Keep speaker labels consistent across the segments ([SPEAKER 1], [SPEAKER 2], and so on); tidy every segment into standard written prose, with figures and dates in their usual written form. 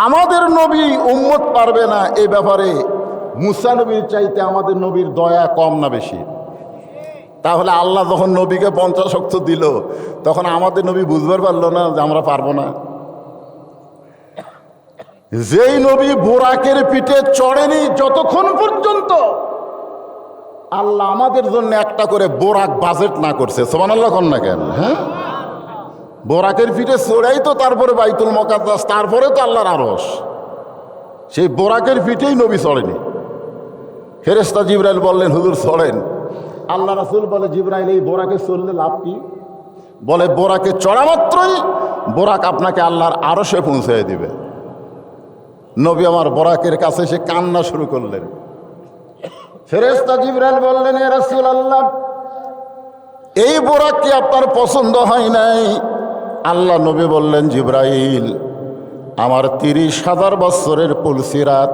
[SPEAKER 1] আমাদের নবী উম্মত পারবে না এই ব্যাপারে মুসা নবীর চাইতে আমাদের নবীর দয়া কম না বেশি? তাহলে আল্লাহ যখন নবীকে 50 শক্ত দিল, তখন আমাদের নবী বুঝবার পারলো না যে আমরা পারবো না? যেই নবী বোরাকের পিঠে চড়েনি, যতক্ষণ পর্যন্ত আল্লাহ আমাদের জন্য একটা করে বোরাক বাজেট না করছে, সুবহানাল্লাহ কোন না কেন? হ্যাঁ, বোরাকের পিঠে চড়াই তো তারপরে বাইতুল মুকাদ্দাস, তারপরে তো আল্লাহর আরশ। সেই বোরাকের পিঠেই নবী চড়েনি। ফেরেশতা জিবরাইল বললেন, হুজুর চড়েন। আল্লাহ রাসূল বলে, জিবরাইল এই বোরাকে চললে লাভ কি? বলে, বোরাকে চড়া মাত্রই বোরাক আপনাকে আল্লাহর আরশে পৌঁছে দিবে। নবী আমার বোরাকের কাছে এসে কান্না শুরু করলেন। ফেরেশতা জিবরাইল বললেন, এ রাসূলুল্লাহ, এই বোরাক কি আপনার পছন্দ হয় নাই? আল্লাহ নবী বললেন, জিবরাইল, আমার 30,000 বছরের পুলসিরাত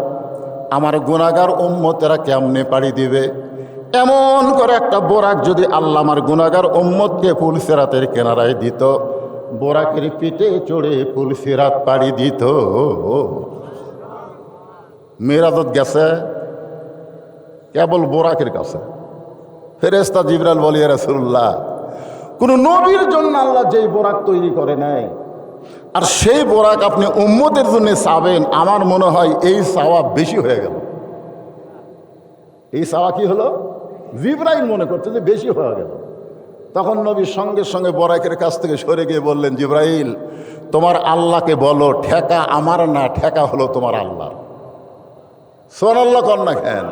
[SPEAKER 1] আমার গুনাহগার উম্মতেরা কেমনে পাড়ি দিবে? এমন করে একটা বোরাক যদি আল্লাহ আমার গুনাহগার উম্মতকে পুলসিরাতের কিনারায় দিত, বোরাকের পিঠে চড়ে পুলসিরাত পাড়ি দিত। মেরাজত গেছে কেবল বোরাকের কাছে। ফেরেশতা জিবরাইল বলে, ইয়া রাসূলুল্লাহ, কোন নবীর জন্য আল্লাহ যেই বোরাক তৈরি করে নেয়, আর সেই বোরাক আপনি উম্মতের জন্য চাবেন, আমার মনে হয় এই চাওয়া বেশি হয়ে গেল। এই চাওয়া কি হলো? জিবরাইল মনে করছে যে বেশি হয়ে গেল। তখন নবী সঙ্গে সঙ্গে বোরাকের কাছ থেকে সরে গিয়ে বললেন, জিবরাইল, তোমার আল্লাহকে বলো, ঠেকা আমার না, ঠেকা হলো তোমার আল্লাহ। সুবহানাল্লাহ কোন না কেন?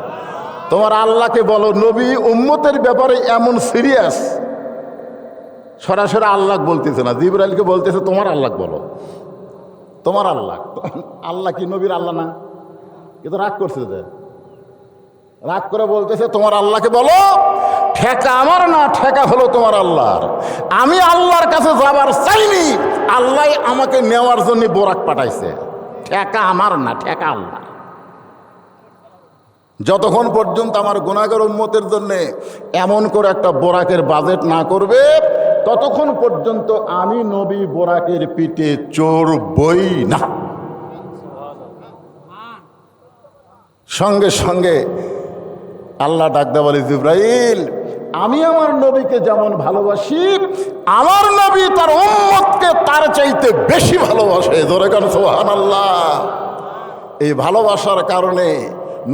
[SPEAKER 1] তোমার আল্লাহকে বলো। নবী উম্মতের ব্যাপারে এমন সিরিয়াস, সরাসরি আল্লাহ বলতেছে না, জিবরাইলকে বলতেছে তোমার আল্লাহ বলো। তোমার আল্লাহ, আল্লাহ কি নবীর আল্লাহ না? কিন্তু রাগ করছে, যে রাগ করে বলতেছে তোমার আল্লাহকে বলো, ঠেকা আমার না, ঠেকা হলো তোমার আল্লাহর। আমি আল্লাহর কাছে যাবার চাইনি, আল্লাহ আমাকে নেওয়ার জন্য বোরাক পাঠাইছে। ঠেকা আমার না, ঠেকা আল্লাহ। যতক্ষণ পর্যন্ত আমার গুনাহগার উম্মতের জন্য এমন করে একটা বোরাকের বাজেট না করবে, ততক্ষণ পর্যন্ত আমি নবী বোরাকের পিঠে চড়বই না। সঙ্গে সঙ্গে আল্লাহ ডাকদা বলে, জিবরাইল, আমি আমার নবীকে যেমন ভালোবাসি, আমার নবী তার উম্মতকে তার চাইতে বেশি ভালোবাসে। জোরে কান সুবহানাল্লাহ। এই ভালোবাসার কারণে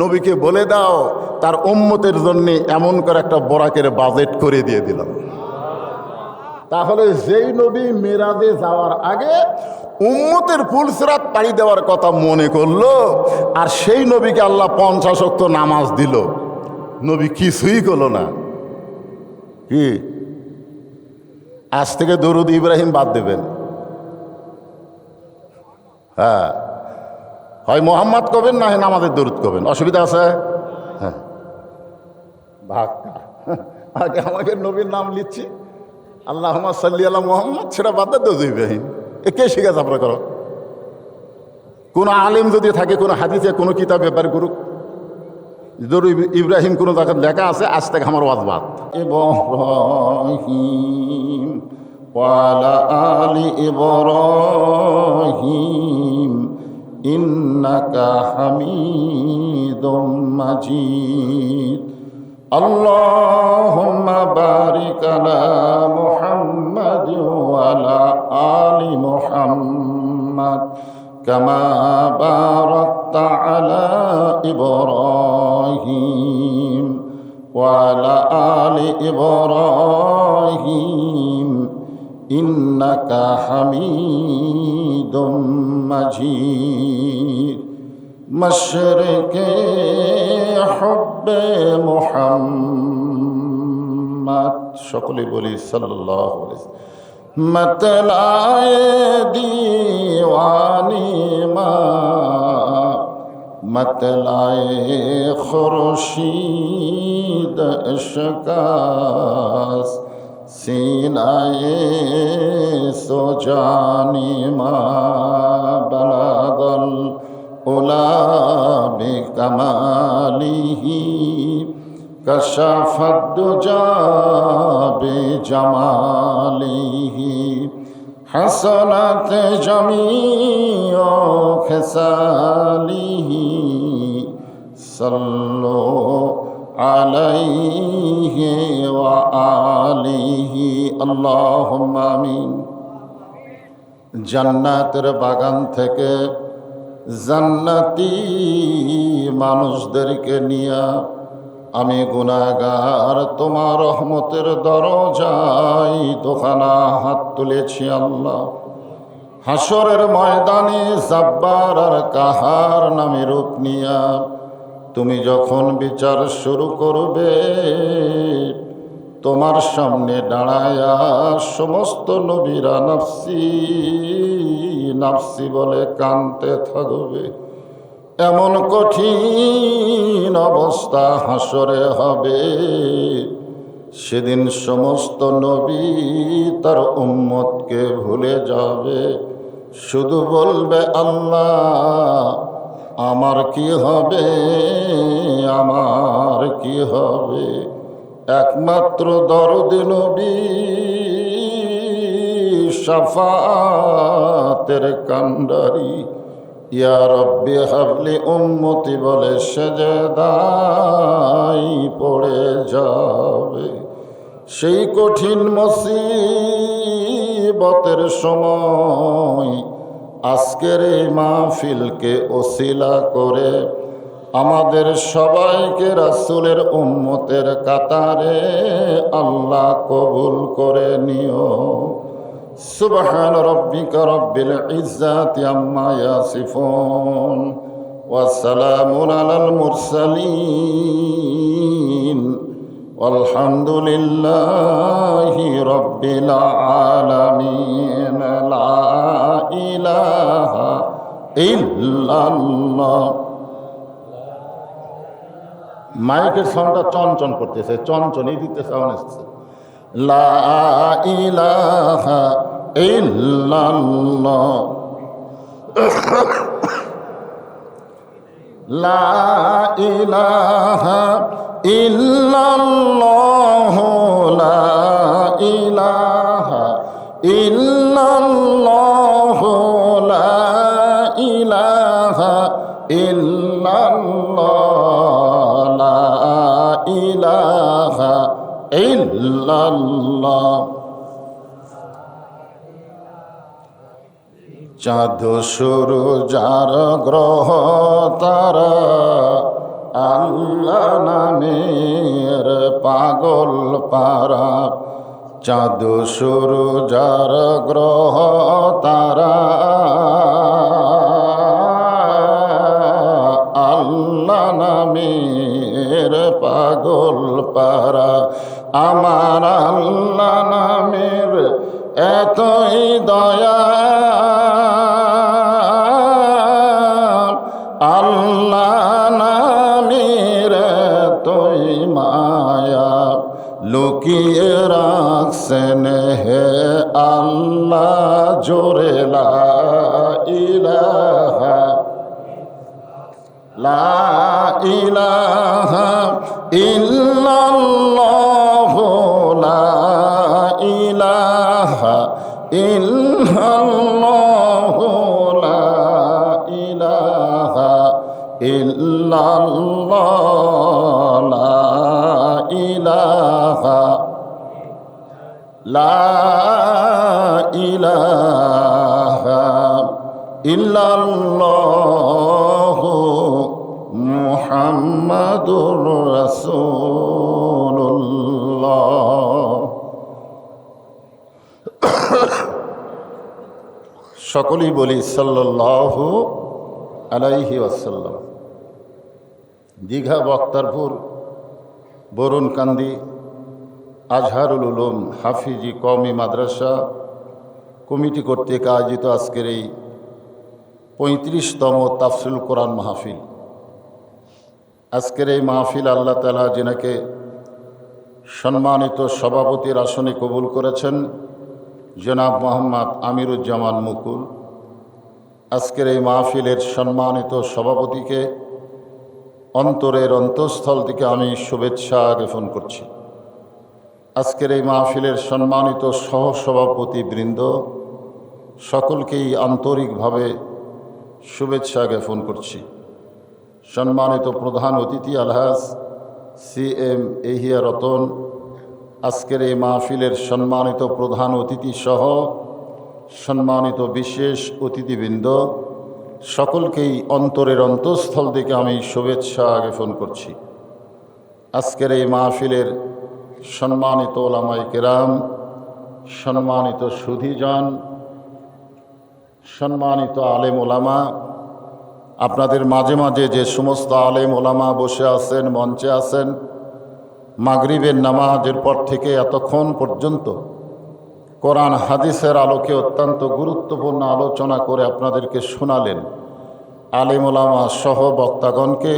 [SPEAKER 1] নবীকে বলে দাও তার উম্মতের জন্য এমন করে একটা বোরাকের বাজেট করে দিয়ে দিলাম। তাহলে যেই নবী মেরাজে যাওয়ার আগে উম্মতের পুলসিরাত পাড়ি দেওয়ার কথা মনে করলো, আর সেই নবীকে আল্লাহ 50 ওয়াক্ত নামাজ দিল, নবী কিছুই করলো না। কি আজ থেকে দরুদ ইব্রাহিম বাদ দেবেন? হ্যাঁ, হয় মোহাম্মদ কবেন, না হয় নামাজের দরুদ কবেন, অসুবিধা আছে? হ্যাঁ, ভাগ আগে আমাকে নবীর নাম লিখছি, আল্লাহুম্মা সাল্লি আলা মুহাম্মদ, সেটা বাদ দেয় দরুদ ইব্রাহিম। এ কে শিখাছে আপনার করো? কোনো আলেম যদি থাকে, কোনো হাদিসে কোনো কিতাব ব্যাপার করুক, দরুদ ইব্রাহিম কোনো জায়গায় লেখা আছে, আজ থেকে আমার ওয়াজ বাদ। ইব্রাহিম ওয়ালা আলি ইব্রাহিম ইন্নাকা হামিদুম মাজিদ। আল্লাহুম্মা বারিক আলা মুহাম্মাদ ওয়া আলা আলি মুহাম্মাদ কামা বারাকতা আলা ইব্রাহিম ওয়া আলা আলি ইব্রাহিম ইন্নাকা হামিদুম মাজিদ। মশরিকে হুব্বে মুহাম্মদ, সকলে বলি সাল্লাল্লাহু আলাইহি ওয়াসাল্লাম। मतलाए दीवानी माँ, मतलाए खुर्शीद इश्कास, सीनाए सुजानी माँ, बलागल उला बिकमालिही, कशफत दुजा बेजमालिही, حسنت جميع خصاله صلوا عليه وآله اللهم آمين। জান্নাতের বাগান থেকে জান্নাতি মানুষদেরকে নিয়ে আমি গুনাহগার তোমার রহমতের দরজায় দোখানা হাত তুলেছি আল্লাহ। হাসরের ময়দানে জাব্বার আর কাহার নামে রূপ নিয়া তুমি যখন বিচার শুরু করবে, তোমার সামনে দাঁড়ায়া সমস্ত নবীরা নাফসি নাফসি বলে কাঁদতে থাকবে। এমন কঠিন অবস্থা হাসরে হবে, সেদিন সমস্ত নবী তার উম্মতকে ভুলে যাবে, শুধু বলবে আল্লাহ আমার কি হবে, আমার কি হবে। একমাত্র দরদি নবী শাফাতের কান্ডারি ইয়া রব্বি হাবলি উম্মতি বলে সেজদায় পড়ে যাবে। সেই কঠিন মুসিবতের সময় আজকের এই মাহফিলকে ওসিলা করে আমাদের সবাইকে রাসূলের উম্মতের কাতারে আল্লাহ কবুল করে নিও। সুবহান রাব্বিকা রাব্বিল ইজ্জাতি আম্মা ইয়াসিফুন ওয়া সালামুন আলাল মুরসালিন ওয়ালহামদুলিল্লাহি রাব্বিল আলামিন। লা ইলাহা ইল্লাল্লাহ। মাইকের সাউন্ডটা চনচন করতেছে, চনচন এই দিতে সাউন্ড আসছে। লা ইলাহা ইল্লাল্লাহ লা ইলাহা ইল্লাল্লাহ লা ইলাহা ইল্লাল্লাহ লা ইলাহা ইল্লাল্লাহ লা ইলাহা ইল্লাল্লাহ। চাঁদ সূরুজার গ্রহ তারা আল্লাহ নামের পাগল পারা। চাঁদ সূরুজার গ্রহ তারা আল্লাহ নামের পাগল পারা। আমার আল্লাহ নামের এতই দয়া, আল্লাহ নামের এতই মায়া, লুকিয়ে রাখছেন হে আল্লাহ জোরে লা ইলাহা লা ইলাহা ইল্লাল্লাহ লা ইলাহা ইল্লাল্লাহ লা ইলাহা ইল্লাল্লাহ লা ইলাহা লা ইলাহা ইল্লাল্লাহ মুহাম্মাদুর রাসূলুল্লাহ। সকলেই বলি সাল্লাল্লাহু আলাইহি ওয়াসাল্লাম। দীঘা বক্তারপুর বরুণকান্দি আজহারুল উলুম হাফিজি কওমি মাদ্রাসা কমিটি কর্তৃক আয়োজিত আজকের এই 35তম তাফসিরুল কোরআন মাহফিল। আজকের এই মাহফিল আল্লাহ তাআলা যিনাকে সম্মানিত সভাপতির আসনে কবুল করেছেন জনাব মোহাম্মদ আমিরুজ্জামান মুকুল। আজকের এই মাহফিলের সম্মানিত সভাপতিকে অন্তরের অন্তঃস্থল থেকে আমি শুভেচ্ছা জ্ঞাপন করছি। আজকের এই মাহফিলের সম্মানিত সহসভাপতি বৃন্দ, সকলকেই আন্তরিকভাবে শুভেচ্ছা জ্ঞাপন করছি। সম্মানিত প্রধান অতিথি আলহাজ CM এহিয়া রতন, আজকের এই মাহফিলের সম্মানিত প্রধান অতিথি সহ সম্মানিত বিশেষ অতিথিবৃন্দ, সকলকেই অন্তরের অন্তঃস্থল থেকে আমি শুভেচ্ছা জ্ঞাপন করছি। আজকের এই মাহফিলের সম্মানিত ওলামায়ে কেরাম, সম্মানিত সুধীজন, সম্মানিত আলেম ওলামা, আপনাদের মাঝে মাঝে যে সমস্ত আলেম ওলামা বসে আছেন, মঞ্চে আছেন, মাগরিবের নামাজের পর থেকে এতক্ষণ পর্যন্ত কোরআন হাদিসের আলোকে অত্যন্ত গুরুত্বপূর্ণ আলোচনা করে আপনাদেরকে শোনালেন, আলেম ওলামা সহ বক্তাগণকে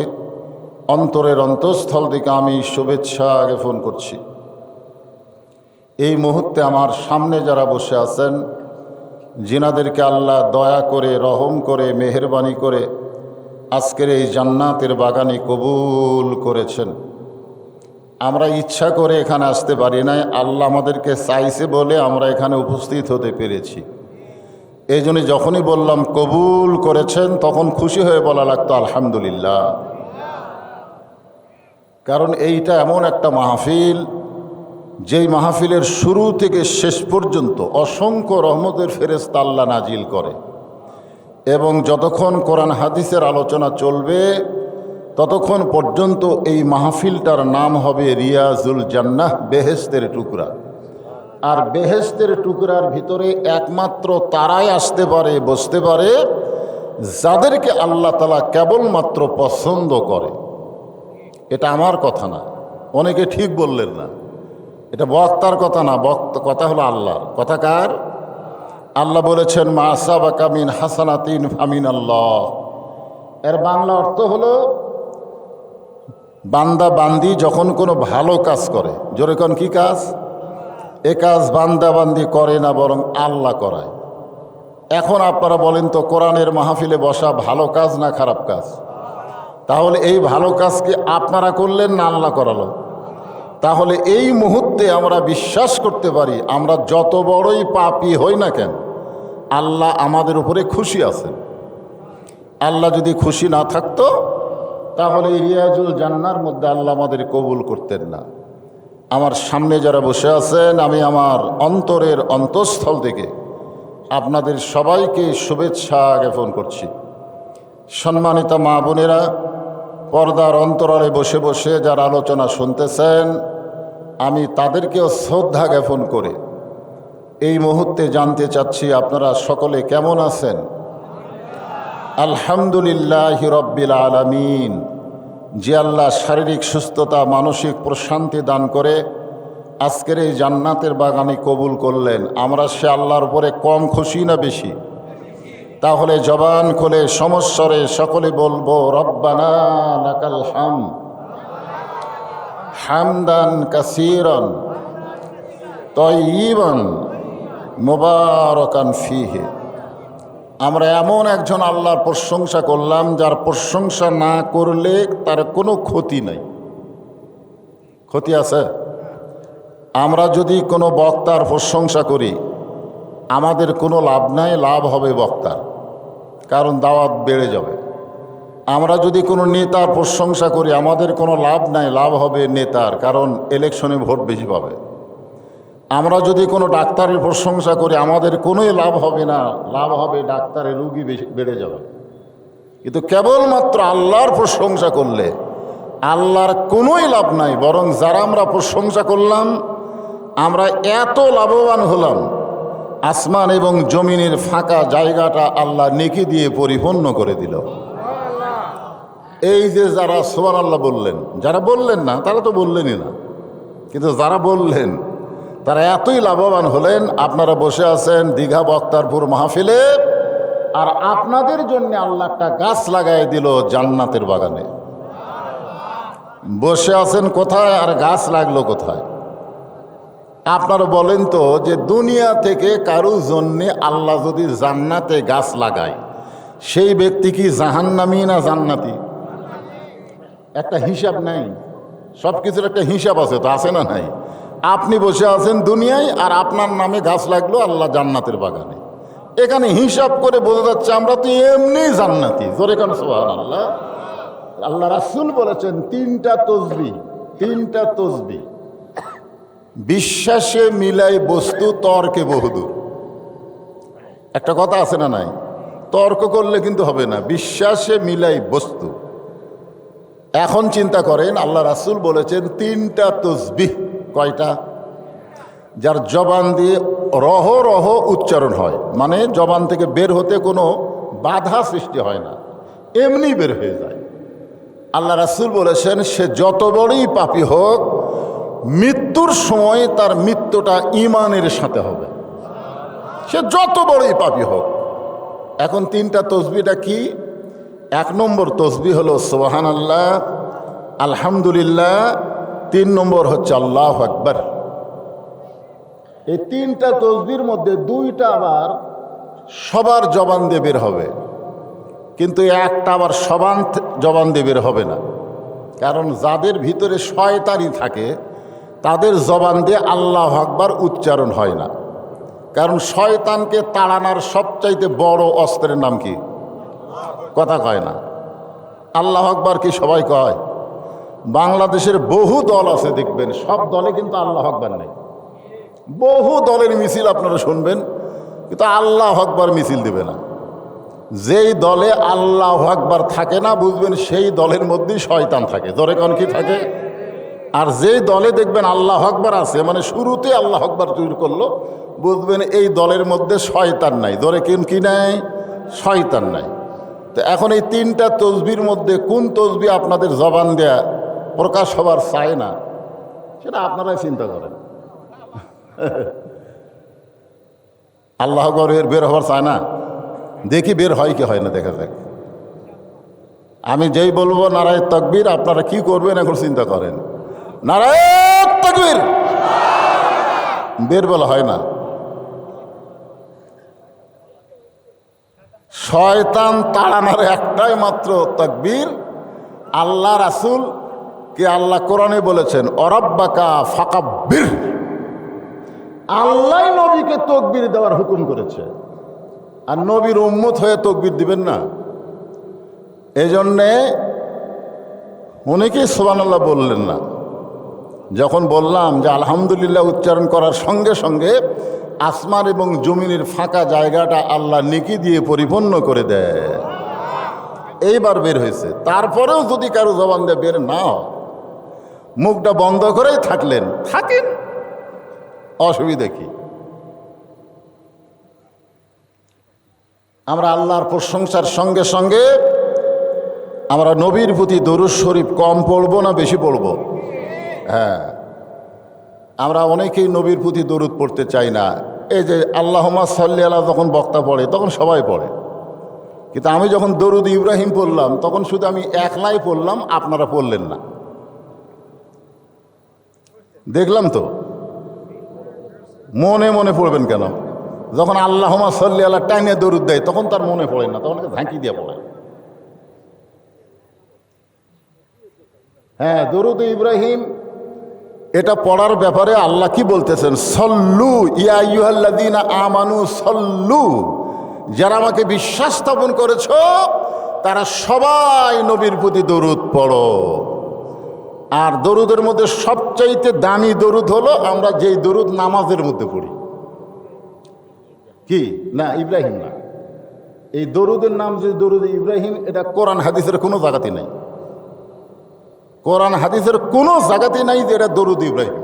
[SPEAKER 1] অন্তরের অন্তঃস্থল থেকে আমি শুভেচ্ছা জ্ঞাপন করছি। এই মুহূর্তে আমার সামনে যারা বসে আছেন, যিনাদেরকে আল্লাহ দয়া করে, রহম করে, মেহেরবানি করে আজকের এই জান্নাতের বাগানে কবুল করেছেন, আমরা ইচ্ছা করে এখানে আসতে পারি নাই, আল্লাহ আমাদেরকে চাইছে বলে আমরা এখানে উপস্থিত হতে পেরেছি। এই জন্য যখনই বললাম কবুল করেছেন, তখন খুশি হয়ে বলা লাগতো আলহামদুলিল্লাহ। কারণ এইটা এমন একটা মাহফিল, যেই মাহফিলের শুরু থেকে শেষ পর্যন্ত অসংখ্য রহমতের ফেরেশতা আল্লাহ নাজিল করে, এবং যতক্ষণ কোরআন হাদিসের আলোচনা চলবে ততক্ষণ পর্যন্ত এই মাহফিলটার নাম হবে রিয়াজুল জান্নাহ, বেহেশতের টুকরা। আর বেহেশতের টুকরার ভিতরে একমাত্র তারাই আসতে পারে, বসতে পারে, যাদেরকে আল্লাহ তাআলা কেবলমাত্র পছন্দ করে। এটা আমার কথা না, অনেকে ঠিক বললেন না, এটা বক্তার কথা না, কথা হলো আল্লাহর কথা। কার? আল্লাহ বলেছেন মা আসাবাকা মিন হাসানাতিন ফামিন আল্লাহ। এর বাংলা অর্থ হলো বান্দা বান্দি যখন কোনো ভালো কাজ করে, জোরে কোন কি কাজ? এ কাজ বান্দা বান্দি করে না, বরং আল্লাহ করায়। এখন আপনারা বলেন তো, কোরআনের মাহফিলে বসা ভালো কাজ না খারাপ কাজ? তাহলে এই ভালো কাজ কি আপনারা করলেন না আল্লাহ করালো? তাহলে এই মুহূর্তে আমরা বিশ্বাস করতে পারি, আমরা যত বড়ই পাপী হই না কেন, আল্লাহ আমাদের উপরে খুশি আছেন। আল্লাহ যদি খুশি না থাকতো, তাহলে রিয়াজুল জান্নার মধ্যে আল্লাহ আমাদের কবুল করতেন না। আমার সামনে যারা বসে আছেন, আমি আমার অন্তরের অন্তঃস্থল থেকে আপনাদের সবাইকে শুভেচ্ছা জ্ঞাপন করছি। সম্মানিত মা বোনেরা, পর্দার অন্তরালে বসে বসে যারা আলোচনা শুনতেছেন, আমি তাদেরকেও শ্রদ্ধা জ্ঞাপন করে এই মুহূর্তে জানতে চাচ্ছি আপনারা সকলে কেমন আছেন? আলহামদুলিল্লাহি রাব্বিল আলামিন। যে আল্লাহ শারীরিক সুস্থতা, মানসিক প্রশান্তি দান করে আজকের এই জান্নাতের বাগানে কবুল করলেন, আমরা সে আল্লাহর উপরে কম খুশি না বেশি? তাহলে জবান খুলে সমস্বরে সকলে বলবো রব্বানা লাকাল হামদ হামদান কাসীরান তাইয়িবান মুবারাকান ফীহি। আমরা এমন একজন আল্লাহর প্রশংসা করলাম, যার প্রশংসা না করলে তার কোনো ক্ষতি নাই। ক্ষতি আছে? আমরা যদি কোনো বক্তার প্রশংসা করি, আমাদের কোনো লাভ নাই, লাভ হবে বক্তার, কারণ দাওয়াত বেড়ে যাবে। আমরা যদি কোনো নেতার প্রশংসা করি, আমাদের কোনো লাভ নাই, লাভ হবে নেতার, কারণ ইলেকশনে ভোট বেশি পাবে। আমরা যদি কোনো ডাক্তারের প্রশংসা করি, আমাদের কোনোই লাভ হবে না, লাভ হবে ডাক্তারের, রুগী বেশি বেড়ে যাবে। কিন্তু কেবলমাত্র আল্লাহর প্রশংসা করলে আল্লাহর কোনোই লাভ নাই, বরং যারা আমরা প্রশংসা করলাম, আমরা এত লাভবান হলাম, আসমান এবং জমিনের ফাঁকা জায়গাটা আল্লাহ নেকি দিয়ে পরিপূর্ণ করে দিল। এই যে যারা সুবহানাল্লাহ বললেন, যারা বললেন না তারা তো বললেনই না, কিন্তু যারা বললেন তারা এতই লাভবান হলেন। আপনারা বসে আছেন দীঘা বক্তারপুর মাহফিলে, আর আপনাদের জন্য আল্লাহ একটা গাছ লাগাই দিল জান্নাতের বাগানে। বসে আছেন কোথায় আর গাছ লাগলো কোথায়? আপনারা বলেন তো, যে দুনিয়া থেকে কারোর জন্যে আল্লাহ যদি জান্নাতে গাছ লাগায়, সেই ব্যক্তি কি জাহান্নামী না জান্নাতি? একটা হিসাব নাই, সব কিছুর একটা হিসাব আছে, তো আছে না নাই? আপনি বসে আছেন দুনিয়ায়, আর আপনার নামে গাছ লাগলো আল্লাহ জান্নাতের বাগানে। এখানে হিসাব করে বোঝা যাচ্ছে আমরা তো এমনি জান্নাতি। জোরে কেন সুবহানাল্লাহ। আল্লাহ রাসূল বলেছেন তিনটা তসবিহ বিশ্বাসে মিলাই বস্তু, তর্কে বহুদূর। একটা কথা আছে না নাই? তর্ক করলে কিন্তু হবে না, বিশ্বাসে মিলাই বস্তু। এখন চিন্তা করেন, আল্লাহ রাসূল বলেছেন তিনটা তসবিহ। কয়টা? যার জবান দিয়ে রহ রহ উচ্চারণ হয়, মানে জবান থেকে বের হতে কোনো বাধা সৃষ্টি হয় না, এমনি বের হয়ে যায়। আল্লাহ রাসূল বলেছেন সে যত বড়ই পাপী হোক, মৃত্যুর সময় তার মৃত্যুটা ঈমানের সাথে হবে, সে যত বড়ই পাপী হোক। এখন তিনটা তসবিহটা কি? 1 নম্বর তসবিহ হলো সুবহানাল্লাহ, আলহামদুলিল্লাহ। 3 নম্বর হচ্ছে আল্লাহু আকবার। এই তিনটা তসবিহর মধ্যে 2টা আবার সবার জবান দিয়ে বের হবে, কিন্তু একটা আবার সবার জবান দিয়ে বের হবে না। কারণ যাদের ভিতরে শয়তানি থাকে তাদের জবান দিয়ে আল্লাহু আকবার উচ্চারণ হয় না। কারণ শয়তানকে তাড়ানোর সবচাইতে বড় অস্ত্রের নাম কি? কথা কয় না। আল্লাহু আকবার কি সবাই কয়? বাংলাদেশের বহু দল আছে দেখবেন, সব দলে কিন্তু আল্লাহু আকবার নেই। বহু দলের মিছিল আপনারা শুনবেন, কিন্তু আল্লাহু আকবার মিছিল দেবে না। যেই দলে আল্লাহু আকবার থাকে না, বুঝবেন সেই দলের মধ্যেই শয়তান থাকে। জোরে কোন কি থাকে? আর যেই দলে দেখবেন আল্লাহু আকবার আছে, মানে শুরুতে আল্লাহু আকবার চুর করলো, বুঝবেন এই দলের মধ্যে শয়তান নাই। জোরে কি নাই? শয়তান নাই। তো এখন এই তিনটা তসবির মধ্যে কোন তসবি আপনাদের জবান দেয়া প্রকাশ হবার চায় না, সেটা আপনারাই চিন্তা করেন। আল্লাহ আকবার বের হবার চায় না, দেখি বের হয় কি হয় না, দেখা যাক। আমি যেই বলবো নারায়ে তাকবীর, আপনারা কি করবেন এখন চিন্তা করেন। নারায়ে তাকবীর, বের বলা হয় না। শয়তান তাড়ানোর একটাই মাত্র তাকবীর। আল্লাহ রাসূল কে আল্লাহ কোরআনে বলেছেন অরাব্বাকা ফাকাব্বির। আল্লাহ নবীকে তাকবীর দেওয়ার হুকুম করেছে, আর নবীর উম্মত হয়ে তাকবীর দিবেন না। এই জন্যে অনেকেই সুবহানাল্লাহ বললেন না। যখন বললাম যে আলহামদুলিল্লাহ উচ্চারণ করার সঙ্গে সঙ্গে আসমান এবং জমিনের ফাঁকা জায়গাটা আল্লাহ নেকি দিয়ে পরিপূর্ণ করে দেয়, এইবার বের হয়েছে। তারপরেও যদি কারো জবান দিয়ে বের না হয়, মুখটা বন্ধ করেই থাকেন, অসুবিধা কি? আমরা আল্লাহর প্রশংসার সঙ্গে সঙ্গে আমরা নবীর প্রতি দরুদ শরীফ কম পড়ব না বেশি পড়ব? হ্যাঁ, আমরা অনেকেই নবীর প্রতি দরুদ পড়তে চাই না। এই যে আল্লাহুম্মা সাল্লি আলা যখন বক্তা পড়ে তখন সবাই পড়ে, কিন্তু আমি যখন দরুদ ইব্রাহিম পড়লাম তখন শুধু আমি একলাই পড়লাম, আপনারা পড়লেন না। দেখলাম তো, মনে মনে পড়বেন কেন? যখন আল্লাহুম্মা সাল্লি আলা টাইনে দরুদ দেয় তখন তার মনে পড়ে না, তখন ঝাঁকি দিয়ে পড়ে। হ্যাঁ, দরুদ ইব্রাহিম এটা পড়ার ব্যাপারে আল্লাহ কি বলতেছেন? সল্লু ইয়া আইয়ুহাল্লাযীনা আমানু সল্লু, যারা আমাকে বিশ্বাস স্থাপন করেছো তারা সবাই নবীর প্রতি দরুদ পড়ো। আর দরুদের মধ্যে সবচাইতে দামি দরুদ হলো আমরা যেই দরুদ নামাজের মধ্যে পড়ি। কি না? ইব্রাহিম না, এই দরুদের নাম যে দরুদ ইব্রাহিম, এটা কোরআন হাদিসের কোনো জায়গাতে নাই। কোরআন হাদিসের কোনো জায়গাতেই নাই যে এটা দরুদ ইব্রাহিম।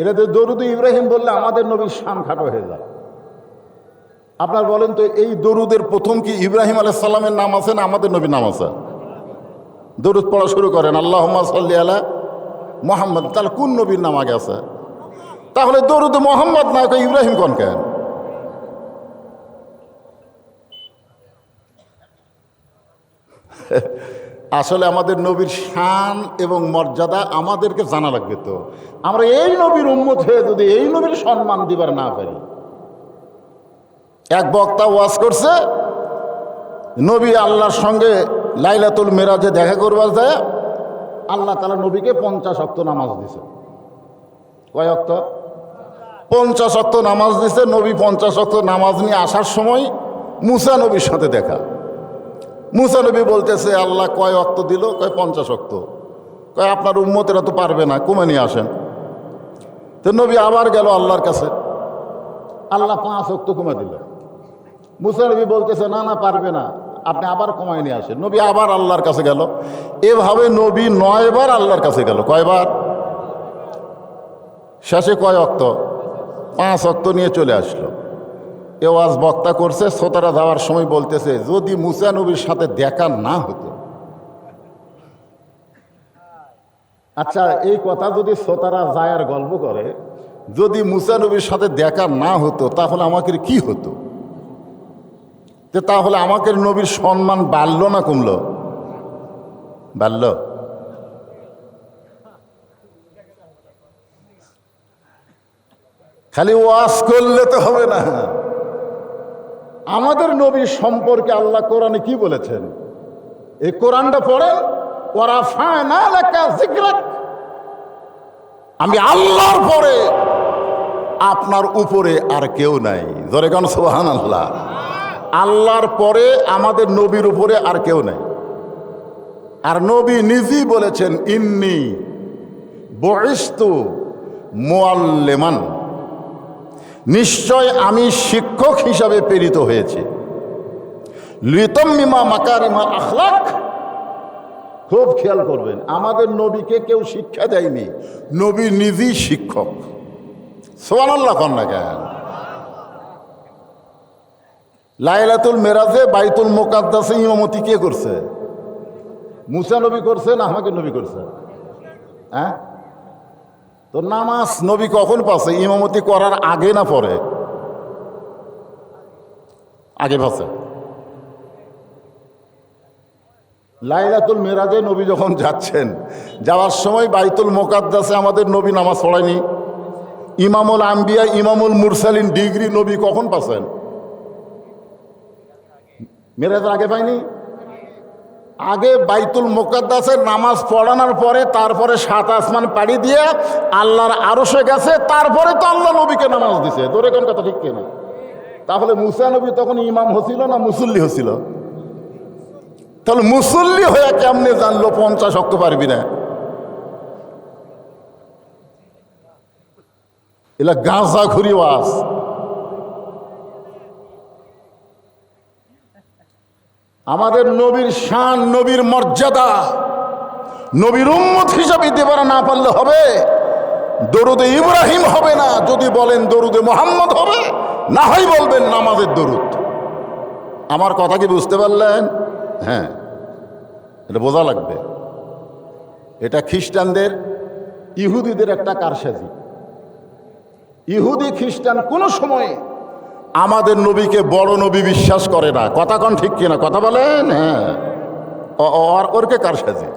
[SPEAKER 1] এটা তো দরুদ ইব্রাহিম বললে আমাদের নবীর শান খাটো হয়ে যায়। আপনার বলেন তো, এই দরুদের প্রথম কি ইব্রাহিম আলাইহিস সালামের নাম আছে না আমাদের নবীর নাম আছে? দরুদ পড়া শুরু করেন আল্লাহুম্মা সাল্লি আলা মুহাম্মদ, তাহলে কোন নবীর নাম আগে আছে? তাহলে দরুদ মুহাম্মদ না ইব্রাহিম কোন কেন? আসলে আমাদের নবীর শান এবং মর্যাদা আমাদেরকে জানা লাগবে। তো আমরা এই নবীর উম্মত হয়ে যদি এই নবীর সম্মান দিবার না পারি। এক বক্তা ওয়াজ করছে, নবী আল্লাহর সঙ্গে লাইলাতুল মেরাজে দেখা করবার যায় আল্লাহ তাআলা নবীকে 50 ওয়াক্ত নামাজ দিছে। কয় ওয়াক্ত? 50 ওয়াক্ত নামাজ দিছে। নবী 50 ওয়াক্ত নামাজ নিয়ে আসার সময় মুসা নবীর সাথে দেখা। মুসা নবী বলতেছে, আল্লাহ কয় ওয়াক্ত দিল? কয় 50 ওয়াক্ত। কয় আপনার উম্মতেরা তো পারবে না, কমে নিয়ে আসেন। তো নবী আবার গেল আল্লাহর কাছে, আল্লাহ 5 ওয়াক্ত কমে দিল। মুসা নবী বলতেছে, না না পারবে না, আপনি আবার কমায় নিয়ে আসেন। নবী আবার আল্লাহর কাছে গেল। এভাবে নবী 9 বার আল্লাহর কাছে গেল। কয়বার? শেষে কয় ওয়াক্ত? 5 ওয়াক্ত নিয়ে চলে আসলো। এ ওয়াজ বক্তা করছে, শ্রোতারা যাওয়ার সময় বলতেছে, যদি মুসা নবীর সাথে দেখা না হতো। আচ্ছা, এই কথা যদি শ্রোতারা যায় আর গল্প করে, যদি মুসা নবীর সাথে দেখা না হতো তাহলে আমাকে কি হতো? তাহলে আমাকে নবীর সম্মান বাড়লো না কমলো? বাড়ল। খালি ওয়াজ করলে তো হবে না। আমাদের নবীর সম্পর্কে আল্লাহ কোরআনে কি বলেছেন? এই কোরআনটা পড়েন, ওয়ারাফা'না লাকা যিকরাক। আমি আল্লাহর পরে আপনার উপরে আর কেউ নাই। জোরে গান সুবহানাল্লাহ। আল্লাহর পরে আমাদের নবীর উপরে আর কেউ নাই। আর নবী নিজেই বলেছেন, ইন্নী বুইসতু মুআল্লিমান, নিশ্চয় আমি শিক্ষক হিসাবে প্রেরিত হয়েছি। লিউতাম্মিমা মাকারিমাল আখলাক। খুব খেয়াল করবেন, আমাদের নবীকে কেউ শিক্ষা দেয়নি, নবী নিজেই শিক্ষক। সুবহানাল্লাহ কন না কেন? লাইলাতুল মেরাজে বাইতুল মুকাদ্দাসে ইমামতি কে করছে? মুসা নবী করছে না আমাকে নবী করছে? হ্যাঁ, তো নামাজ নবী কখন পাচ্ছে? ইমামতি করার আগে না পরে? আগে পাচ্ছে। লাইলাতুল মেরাজে নবী যখন যাচ্ছেন, যাওয়ার সময় বাইতুল মুকাদ্দাসে আমাদের নবী নামাজ পড়ায়নি? ইমামুল আম্বিয়া, ইমামুল মুরসালিন ডিগ্রি নবী কখন পাচ্ছেন? মেরাজের আগে পাইনি? আগে বাইতুল মুকাদ্দাসের নামাজ পড়ানোর পরে তারপরে 7 আসমান পাড়ি দিয়ে আল্লাহর আরশে গেছে, তারপরে তো আল্লাহ নবীকে নামাজ দিছে। তোর কোন কথা ঠিক কিনা? তাহলে মুসা নবী তখন ইমাম হছিল না মুসল্লি হছিল? তাহলে মুসল্লি হয়ে কেমনে জানলো 50 ওয়াক্ত পারবি না? এলা গাঁজা ঘুরি ওয়াজ। আমাদের নবীর শান, নবীর মর্যাদা, নবীর উম্মত হিসাবে দিতে না পারলে হবে? দরুদে ইব্রাহিম হবে না, যদি বলেন দরুদে মুহাম্মদ হবে, না হয় বলবেন নামাজের দরুদ। আমার কথা কি বুঝতে পারলেন? হ্যাঁ, এটা বোঝা লাগবে। এটা খ্রিস্টানদের, ইহুদিদের একটা কারসাজি। ইহুদি খ্রিস্টান কোনো সময় আমাদের নবীকে বড় নবী বিশ্বাস করে না। কথা কন ঠিক কিনা? কথা বলেন। হ্যাঁ, ওরকে কারসাজি।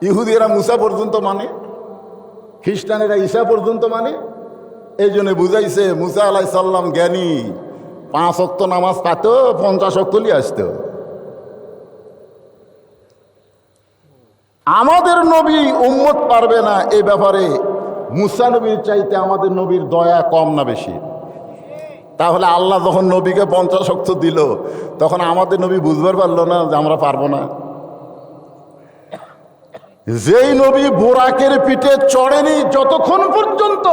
[SPEAKER 1] ইহুদিরা মুসা পর্যন্ত মানে, খ্রিস্টানেরা ঈসা পর্যন্ত মানে। এই জন্য বুঝাইছে মুসা আলাইহিস সালাম জ্ঞানী, 5 ওয়াক্ত নামাজ পাত, 50 ওয়াক্ত নিয়ে আসতো। আমাদের নবী উম্মত পারবে না এই ব্যাপারে মুসা নবীর চাইতে আমাদের নবীর দয়া কম না বেশি? তাহলে আল্লাহ যখন নবীকে 50 ওয়াক্ত দিল, তখন আমাদের নবী বুঝবার পারলো না যে আমরা পারবো না? যেই নবী বোরাকের পিঠে চড়েনি যতক্ষণ পর্যন্ত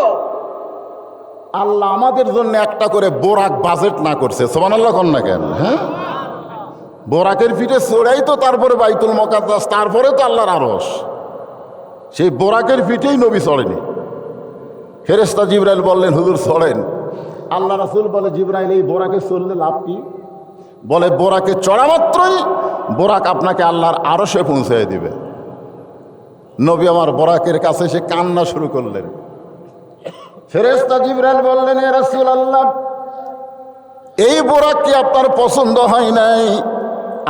[SPEAKER 1] আল্লাহ আমাদের জন্য একটা করে বোরাক বাজেট না করছে। সুবহানাল্লাহ কন না কেন? হ্যাঁ, বোরাকের পিঠে চড়াই তো তারপরে বাইতুল মুকাদ্দাস, তারপরে তো আল্লাহর আরশ। সেই বোরাকের পিঠেই নবী চড়েনি। ফেরেশতা জিবরাইল বললেন, হুজুর চড়েন। আল্লাহ রাসূল বলে, জিবরাইল এই বোরাকে চললে লাভ কি? বলে, বোরাকে চড়া মাত্রই বোরাক আপনাকে আল্লাহর আরশে পৌঁছে দিবে। নবী আমার বোরাকের কাছে সে কান্না শুরু করলেন। ফেরেশতা জিবরাইল বললেন, এ রাসূলুল্লাহ, এই বোরাক কি আপনার পছন্দ হয় নাই?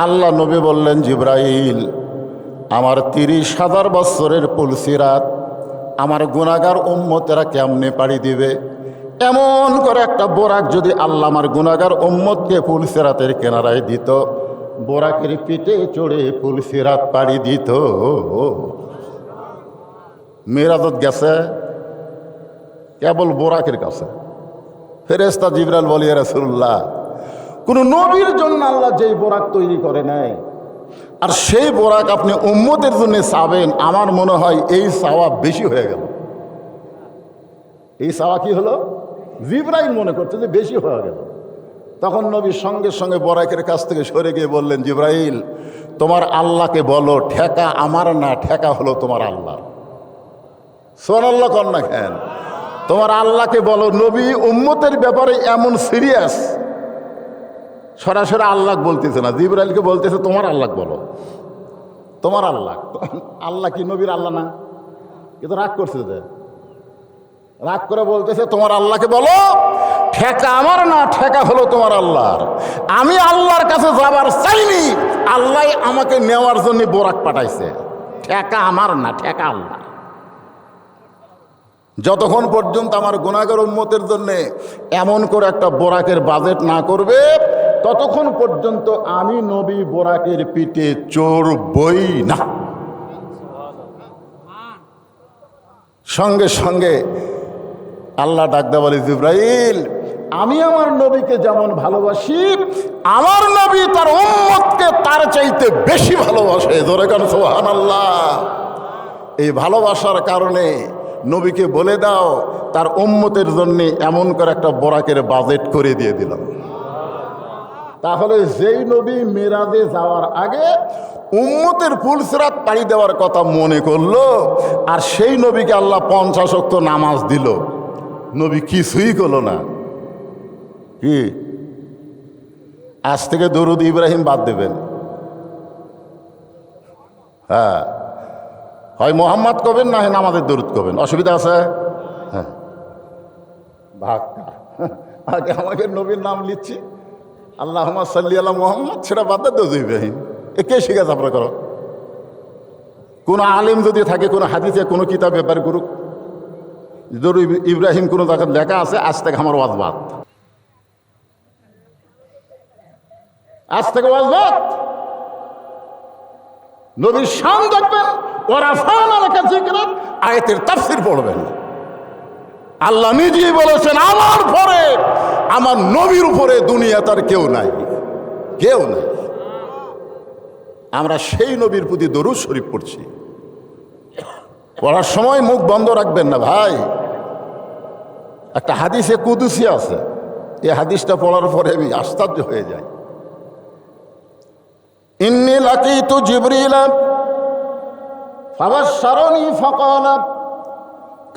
[SPEAKER 1] আল্লাহ নবী বললেন, জিবরাইল, আমার 30,000 বছরের পুলসিরাত আমার গুনাহগার উম্মতেরা কেমনে পাড়ি দিবে? এমন করে একটা বোরাক যদি আল্লাহ আমার গুনাহগার উম্মতকে পুলসিরাতের কিনারায় দিত, বোরাকের পিঠে চড়ে পুলসিরাত পাড়ি দিত। মেরাজত গেছে, কেবল বোরাকের কাছে। ফেরেশতা জিবরাইল বলে, ইয়া রাসূলুল্লাহ, কোন নবীর জন্য আল্লাহ যেই বোরাক তৈরি করে নেয়, আর সেই বোরাক আপনি উম্মতের জন্য চাবেন, আমার মনে হয় এই চাওয়া বেশি হয়ে গেল। এই চাওয়া কি হলো? জিবরাইল মনে করছে যে বেশি হয়ে গেল। তখন নবী সঙ্গে সঙ্গে বোরাকের কাছ থেকে সরে গিয়ে বললেন, জিবরাইল, তোমার আল্লাহকে বলো ঠেকা আমার না, ঠেকা হলো তোমার আল্লাহ। সুবহানাল্লাহ কর না কেন? তোমার আল্লাহকে বলো। নবী উম্মতের ব্যাপারে এমন সিরিয়াস, সরাসরি আল্লাহ বলতেছে না, জিবরাইলকে বলতেছে তোমার আল্লাহ বলো। তোমার আল্লাহ, আল্লাহ কি নবীর আল্লাহ না? কিন্তু রাগ করছে, যে রাগ করে বলতেছে তোমার আল্লাহকে বলো ঠেকা আমার না, ঠেকা হলো তোমার আল্লাহর। আমি আল্লাহর কাছে যাবার চাইনি, আল্লাহ আমাকে নেওয়ার জন্য বোরাক পাঠাইছে। ঠেকা আমার না, ঠেকা আল্লাহ। যতক্ষণ পর্যন্ত আমার গুনাহগার উম্মতের জন্য এমন করে একটা বোরাকের বাজেট না করবে, ততক্ষণ পর্যন্ত আমি নবী বোরাকের পিঠে চড়বই না। সঙ্গে সঙ্গে আল্লাহ ডাকদা বলে, জিবরাইল, আমি আমার নবীকে যেমন ভালোবাসি, আমার নবী তার উম্মতকে তার চাইতে বেশি ভালোবাসে। জোরে কান সুবহানাল্লাহ। এই ভালোবাসার কারণে নবীকে বলে দাও তার উম্মতের জন্য এমন করে একটা বোরাকের বাজেট করে দিয়ে দিলাম। তাহলে যেই নবী মেরাজে যাওয়ার আগে উম্মতের পুলসিরাত পাড়ি দেওয়ার কথা মনে করলো, আর সেই নবীকে আল্লাহ 50 ওয়াক্ত নামাজ দিল, নবী কিছুই করলো না। কি আজ থেকে দরুদ ইব্রাহিম বাদ দেবেন? হ্যাঁ, হয় মোহাম্মদ কবেন, না হয় নামাজের দরুদ কবেন, অসুবিধা আছে? হ্যাঁ, ভাগ আগে আমাকে নবীর নাম লিখছি, আল্লাহুম্মা সাল্লি আলা মুহাম্মদ, সেটা বাদ দেয় দরুদ ইব্রাহিম। এ কে শিখাচ্ছে আপনারা? করো। কোনো আলেম যদি থাকে, কোনো হাদিসে কোনো কিতাব ব্যাপার করুক, দরুদ ইব্রাহিম কোনো জায়গায় লেখা আছে, আজ থেকে আমার ওয়াজ বাদ, আজ থেকে ওয়াজ বাদ। নবীর শান দেখবেন, ওরা ফান আলাকা যিকরাত, আয়াতের তাফসীর পড়বেন। আল্লাহ নিজেই বলেছেন, আমার পরে, আমার নবীর উপরে দুনিয়া তার কেউ নাই, কেউ নাই। আমরা সেই নবীর প্রতি দরুদ শরীফ পড়ছি। পড়ার সময় মুখ বন্ধ রাখবেন না ভাই। একটা হাদিসে কুদুসি আছে, এই হাদিসটা পড়ার পরে আমি আশ্চর্য হয়ে যাই। ইন্নী লাকিতু জিবরিল ফাবাশশারানি ফাকালা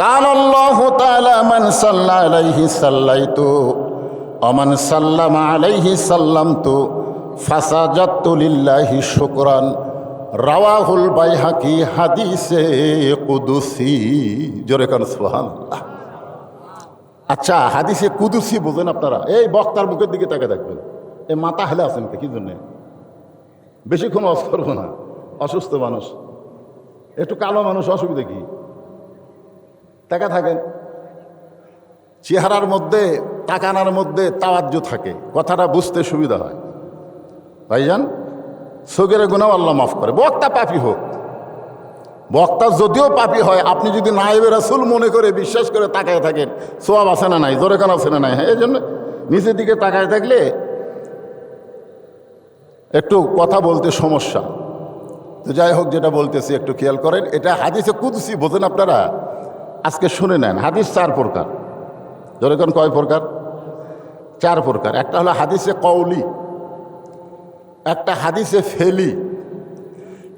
[SPEAKER 1] কানা আল্লাহু তাআলা মান সাল্লা আলাইহি সাল্লাইতু ওয়া মান সাল্লামা আলাইহি সাল্লামতু ফাসাজাদতু লিল্লাহি শুকরান। রাওয়াহুল বাইহাকি, হাদিসে কুদুসি। জোরে কান সুবহানাল্লাহ। আচ্ছা, হাদিসে কুদুসি বোঝেন আপনারা? এই বক্তার মুখের দিকে তাকে দেখবেন, এই মাথা হেলে আছেন কি জন্যে? বেশিক্ষণ ওয়াজ করবো না, অসুস্থ মানুষ, একটু কালো মানুষ, অসুবিধা কি? টাকা থাকেন, চেহারার মধ্যে তাকানার মধ্যে তাওয়াজ্জু থাকে, কথাটা বুঝতে সুবিধা হয়। ভাইজান, সগীরা গুনাহ আল্লাহ মাফ করে। বক্তা পাপী হোক, বক্তা যদিও পাপী হয়, আপনি যদি নায়েবে রাসূল মনে করে বিশ্বাস করে তাকায় থাকেন, সওয়াব আছে না নাই? জোরে কান আছে না নাই? হ্যাঁ, এই জন্য নিচের দিকে তাকায় থাকলে একটু কথা বলতে সমস্যা। তো যাই হোক, যেটা বলতেছি একটু খেয়াল করেন। এটা হাদিসে কুদসি বোঝেন আপনারা? আজকে শুনে নেন। হাদিস 4 প্রকার। জোরে কান, কয় প্রকার? 4 প্রকার। একটা হলো হাদিসে কওলি, একটা হাদিসে ফেলি,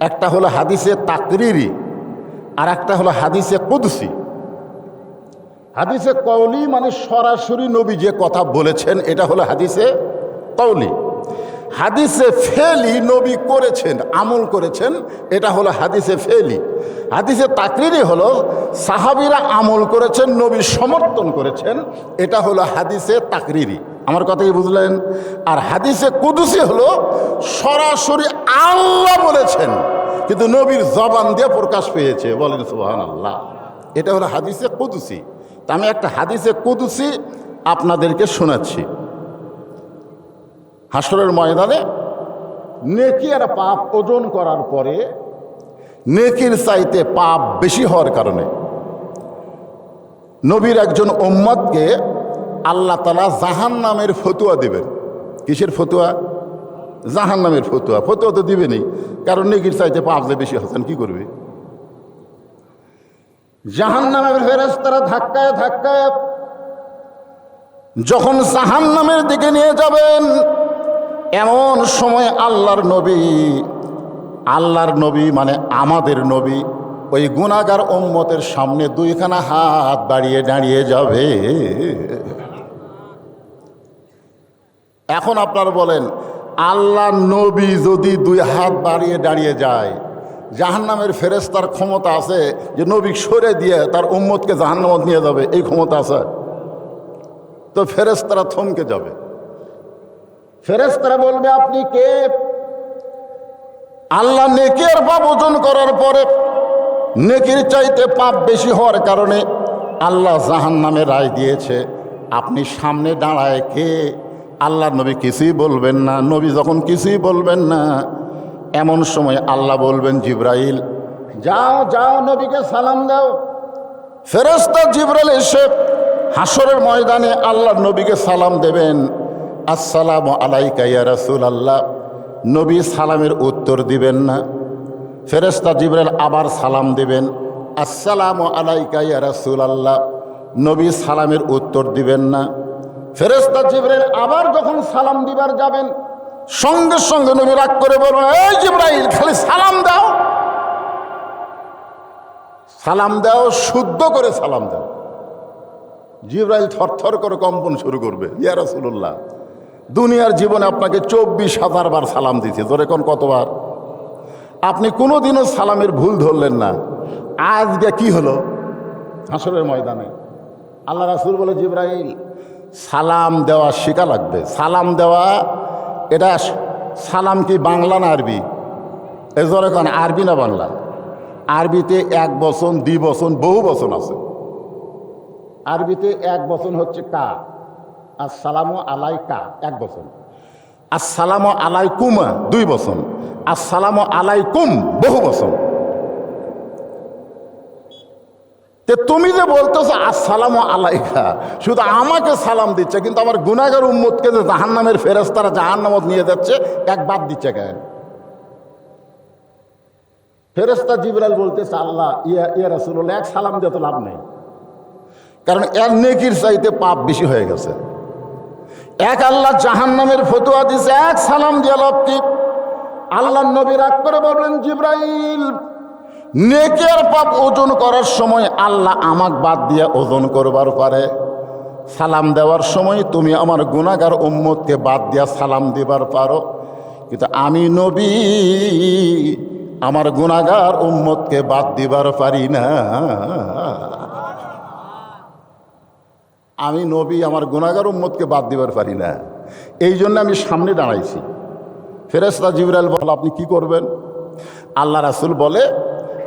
[SPEAKER 1] একটা হলো হাদিসে তাকরিরি, আর একটা হলো হাদিসে কুদসি। হাদিসে কওলি মানে সরাসরি নবী যে কথা বলেছেন, এটা হলো হাদিসে কওলি। হাদিসে ফেলি, নবী করেছেন, আমল করেছেন, এটা হলো হাদিসে ফেলি। হাদিসে তাকরিরি হলো সাহাবীরা আমল করেছেন, নবী সমর্থন করেছেন, এটা হলো হাদিসে তাকরিরি। আমার কথা কি বুঝলেন? আর হাদিসে কুদসি হলো সরাসরি আল্লাহ বলেছেন, কিন্তু নবীর জবান দিয়ে প্রকাশ পেয়েছে। বলেন সুবহানাল্লাহ। এটা হলো হাদিসে কুদসি। তা আমি একটা হাদিসে কুদসি আপনাদেরকে শোনাচ্ছি। হাসরের ময়দানে নেকি আর পাপ ওজন করার পরে নেকির চাইতে পাপ বেশি হওয়ার কারণে নবীর একজন উম্মতকে আল্লাহ তাআলা জাহান্নামের ফতুয়া দিবেন। কিসের ফতুয়া? জাহান্নামের ফতুয়া। ফতুয়া তো দিবেনই, কারণ নেকির চাইতে পাপ যে বেশি হচ্ছেন কি করবে। জাহান্নামের ফেরেশতারা ধাক্কায় ধাক্কায় যখন জাহান্নামের দিকে নিয়ে যাবেন, এমন সময় আল্লাহর নবী মানে আমাদের নবী ওই গুনাহগার উম্মতের সামনে দুইখানা হাত বাড়িয়ে দাঁড়িয়ে যাবে। এখন আপনারা বলেন, আল্লাহ নবী যদি দুই হাত বাড়িয়ে দাঁড়িয়ে যায়, জাহান্নামের ফেরেশতার ক্ষমতা আছে যে নবী সরে দিয়ে তার উম্মতকে জাহান্নামে নিয়ে যাবে? এই ক্ষমতা আছে? তো ফেরেশতারা থমকে যাবে। ফেরেশতারা বলবে, আপনি কে? আল্লাহ নেকির পাপ ওজন করার পরে নেকির চাইতে পাপ বেশি হওয়ার কারণে আল্লাহ জাহান্নামে রায় দিয়েছে। আপনি সামনে দাঁড়ায় কে? আল্লাহ নবী কিছুই বলবেন না। নবী যখন কিছুই বলবেন না, এমন সময় আল্লাহ বলবেন, জিবরাইল যাও যাও নবীকে সালাম দাও। ফেরেশতা জিবরাইল এসে হাসরের ময়দানে আল্লাহর নবীকে সালাম দেবেন। আসসালামু আলাইকা ইয়া রাসূলুল্লাহ। নবী সালামের উত্তর দিবেন না। ফেরেশতা জিবরাইল আবার সালাম দিবেন, আসসালামু আলাইকা ইয়া রাসূলুল্লাহ। নবী সালামের উত্তর দিবেন না। ফেরেশতা জিবরাইল আবার যখন সালাম দিবার যাবেন, সঙ্গে সঙ্গে নবী রাগ করে বলবেন, এই জিবরাইল খালি সালাম দাও, সালাম দাও, শুদ্ধ করে সালাম দাও। জিবরাইল থরথর করে কম্পন শুরু করবে, ইয়া রাসূলুল্লাহ দুনিয়ার জীবনে আপনাকে 24,000 বার সালাম দিয়েছে, ধরে কোন কতবার? আপনি কোনোদিনও সালামের ভুল ধরলেন না। আজকে কি হলো? হাসরের ময়দানে আল্লাহ রাসূল বলে, জিবরাইল সালাম দেওয়া শেখা লাগবে। সালাম দেওয়া, এটা সালাম কি বাংলা না আরবি? এ ধরে কোন আরবি না বাংলা? আরবিতে এক বচন, দ্বি বচন, বহু বচন আছে। আরবিতে এক বচন হচ্ছে কা, আসসালামু আলাইকা এক বচন, আসসালামু আলাইকুমা দুই বচন, আসসালামু আলাইকুম বহু বচন। তুমি যে বলতেছো আসসালামু আলাইকা, শুধু আমাকে সালাম দিচ্ছে, কিন্তু আমার গুনাহগার উম্মতকে যে জাহান্নামের ফেরেশতারা জাহান্নামে নিয়ে যাচ্ছে, এক বাদ দিচ্ছে কেন? ফেরেশতা জিবরাইল বলতেছে, আল্লাহ ইয়া রাসূলুল্লাহ এক সালাম দিয়ে তো লাভ নেই, কারণ এর নেকির চাইতে পাপ বেশি হয়ে গেছে। এক আল্লাহ জাহান্নামের ফতোয়া দিছে, এক সালাম দিয়ে লাভ কি? আল্লাহ নবী রাগ করে বললেন, জিবরাইল নেকি আর পাপ ওজন করার সময় আল্লাহ আমাকে বাদ দিয়ে ওজন করবার পারে। সালাম দেওয়ার সময় তুমি আমার গুনাহগার উম্মতকে বাদ দিয়া সালাম দিবার পারো, কিন্তু আমি নবী আমার গুনাহগার উম্মতকে বাদ দিবার পারি না। আমি নবী আমার গুনাহগার উম্মতকে বাদ দিবার পারি না, এই জন্য আমি সামনে দাঁড়াইছি। ফেরেশতা জিবরাইল বলে, আপনি কি করবেন? আল্লাহ রাসূল বলে,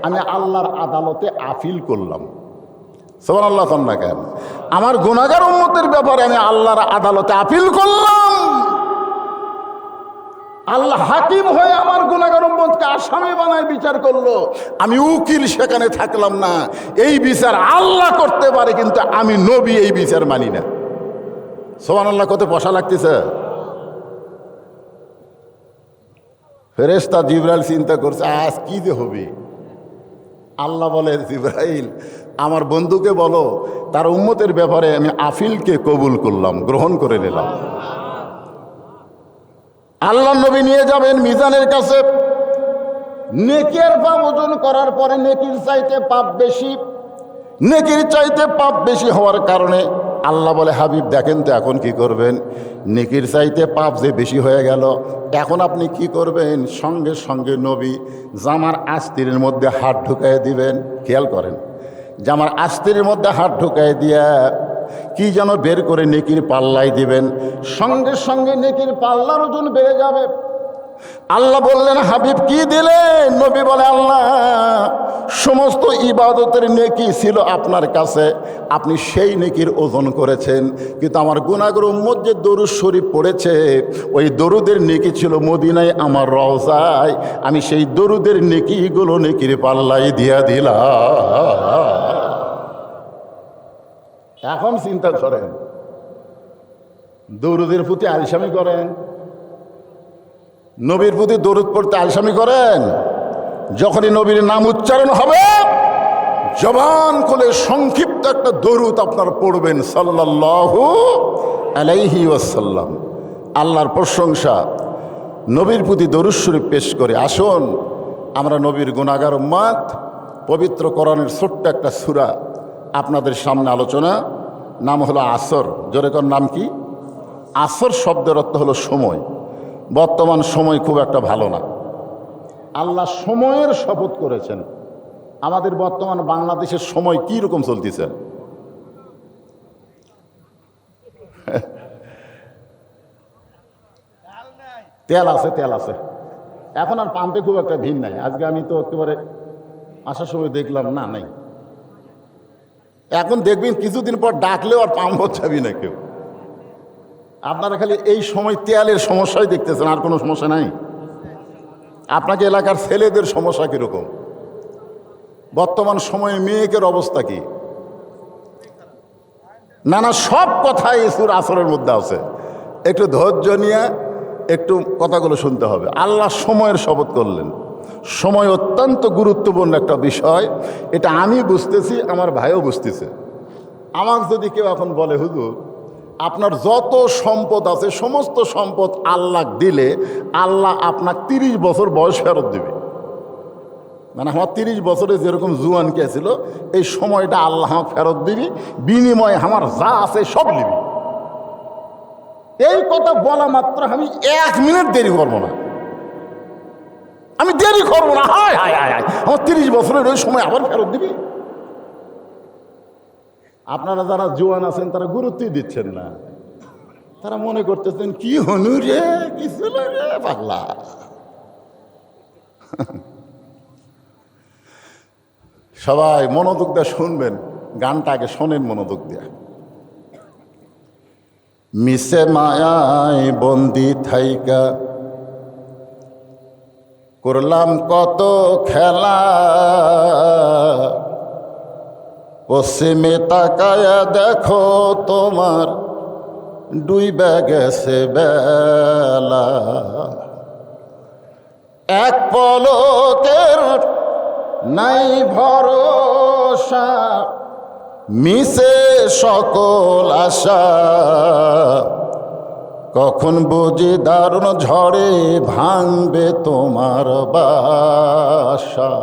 [SPEAKER 1] আমি আল্লাহর আদালতে আপিল করলাম। সুবহানাল্লাহ না কেন? আমার গুনাহগার উম্মতের ব্যাপারে আমি আল্লাহর আদালতে আপিল করলাম। আল্লাহ হাকিম হয়ে আমার গুনাহগার উম্মতকে আসামি বানায় বিচার করলো। আমি উকিল সেখানে থাকলাম না। এই বিচার আল্লাহ করতে পারে, কিন্তু আমি নবী এই বিচার মানি না। সুবহানাল্লাহ, কত পয়সা লাগতেছে। ফেরেশতা জিবরাইল চিন্তা করছে, আজ কি যে হবে। আল্লাহ বলে, জিবরাইল আমার বন্ধুকে বলো তার উম্মতের ব্যাপারে আমি আপিলকে কবুল করলাম, গ্রহণ করে নিলাম। আল্লাহ নবী নিয়ে যাবেন মিজানের কাছে। নেকির পাপ ওজন করার পরে নেকির চাইতে পাপ বেশি, নেকির চাইতে পাপ বেশি হওয়ার কারণে আল্লাহ বলে, হাবিব দেখেন তো এখন কি করবেন? নেকির চাইতে পাপ যে বেশি হয়ে গেল, এখন আপনি কি করবেন? সঙ্গে সঙ্গে নবী জামার আস্তিরের মধ্যে হাত ঢুকাই দিবেন। খেয়াল করেন, জামার আস্তিরের মধ্যে হাত ঢুকাই দিয়া কি যেন বের করে নেকির পাল্লাই দিবেন। সঙ্গে সঙ্গে নেকির পাল্লার ওজন বেড়ে যাবে। আল্লাহ বললেন, হাবিব কি দিলেন? নবী বলে, আল্লাহ সমস্ত ইবাদতের নেকি ছিল আপনার কাছে, আপনি সেই নেকির ওজন করেছেন, কিন্তু আমার গুনাহগার উম্মত যে দরুদ শরীফ পড়েছে, ওই দরুদের নেকি ছিল মদিনায় আমার রওজায়, আমি সেই দরুদের নেকিগুলো নেকির পাল্লাই দিয়া দিলাম। এখন চিন্তা করেন, দরুদের প্রতি আলসামি করেন, নবীর প্রতি দরুদ পড়তে আলসামি করেন। যখনই নবীর নাম উচ্চারণ হবে, জবান খুলে সংক্ষিপ্ত একটা দরুদ আপনার পড়বেন, সাল্লাল্লাহু আলাইহি ওয়াসাল্লাম। আল্লাহর প্রশংসা, নবীর প্রতি দরুদ শরীফ পেশ করে। আসুন আমরা নবীর গুনাহগার উম্মত, পবিত্র কোরআনের ছোট্ট একটা সূরা আপনাদের সামনে আলোচনা। নাম হলো আসর। জোরে কোন নাম কি? আসর শব্দের অর্থ হলো সময়। বর্তমান সময় খুব একটা ভালো না। আল্লাহ সময়ের শপথ করেছেন। আমাদের বর্তমান বাংলাদেশের সময় কি রকম চলতেছে? তেল আছে, তেল আছে, এখন আর পাম্পে খুব একটা ভিড় নাই। আজকে আমি তো একেবারে আসার সময় দেখলাম না, নাই। এখন দেখবেন কিছুদিন পর ডাকলেও আর পাম্প যাবি না কেউ। আপনারা খালি এই সময় তেলের সমস্যাই দেখতেছেন, আর কোনো সমস্যা নাই। আপনাকে এলাকার ছেলেদের সমস্যা কিরকম? বর্তমান সময়ে মেয়েকের অবস্থা কি? না না, সব কথাই সুর আসরের মধ্যে আছে। একটু ধৈর্য নিয়ে একটু কথাগুলো শুনতে হবে। আল্লাহ সময়ের শপথ করলেন। সময় অত্যন্ত গুরুত্বপূর্ণ একটা বিষয়। এটা আমি বুঝতেছি, আমার ভাইও বুঝতেছে। আমার যদি কেউ এখন বলে, হুজুর আপনার যত সম্পদ আছে সমস্ত সম্পদ আল্লাহ দিলে আল্লাহ আপনার 30 বছর বয়স ফেরত দেবে, মানে আমার 30 বছরে যেরকম জুয়ান কে ছিল এই সময়টা আল্লাহ আমাকে ফেরত দিবি, বিনিময়ে আমার যা আছে সব নিবি। এই কথা বলা মাত্র আমি 1 মিনিট দেরি করবো না, আমি দেরি করবো না। হায় হায় হায় হায়, আমার 30 বছরের ওই সময় আবার ফেরত দিবি। আপনারা যারা জোয়ান আছেন তারা গুরুত্বই দিচ্ছেন না। তারা মনে করতেছেন কি হনু রে, কিছু রে পাগলা। সবাই মনোযোগ দিয়ে শুনবেন, গানটা আগে শোনেন মনোযোগ দিয়ে। মিশে মায়ায় বন্দি থাইকা করলাম কত খেলা, পশ্চিমে তাকায়া দেখো তোমার ডুইবা গেছে বেলা। এক পলকের নাই ভরসা, মিশে সকল আশা, কখন বুঝি দারুণ ঝড়ে ভাঙবে তোমার বাসা।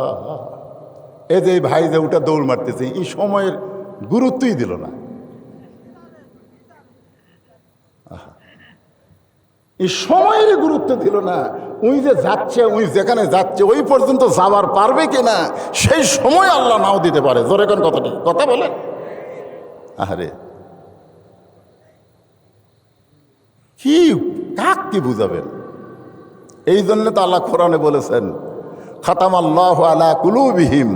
[SPEAKER 1] এই যে ভাই যে ওটা দৌড় মারতেছে, এই সময়ের গুরুত্বই দিল না। এই সময়ের গুরুত্ব দিল না। উনি যে যাচ্ছে, উনি যেখানে যাচ্ছে ওই পর্যন্ত যাওয়ার পারবে কিনা সেই সময় আল্লাহ নাও দিতে পারে। জোরে কোন কথাটি কথা বলে। আরে কি কাক কি বুঝাবেন? এই জন্য তো আল্লাহ কোরআনে বলেছেন, খাতামাল্লাহু আলা কুলুবিহিম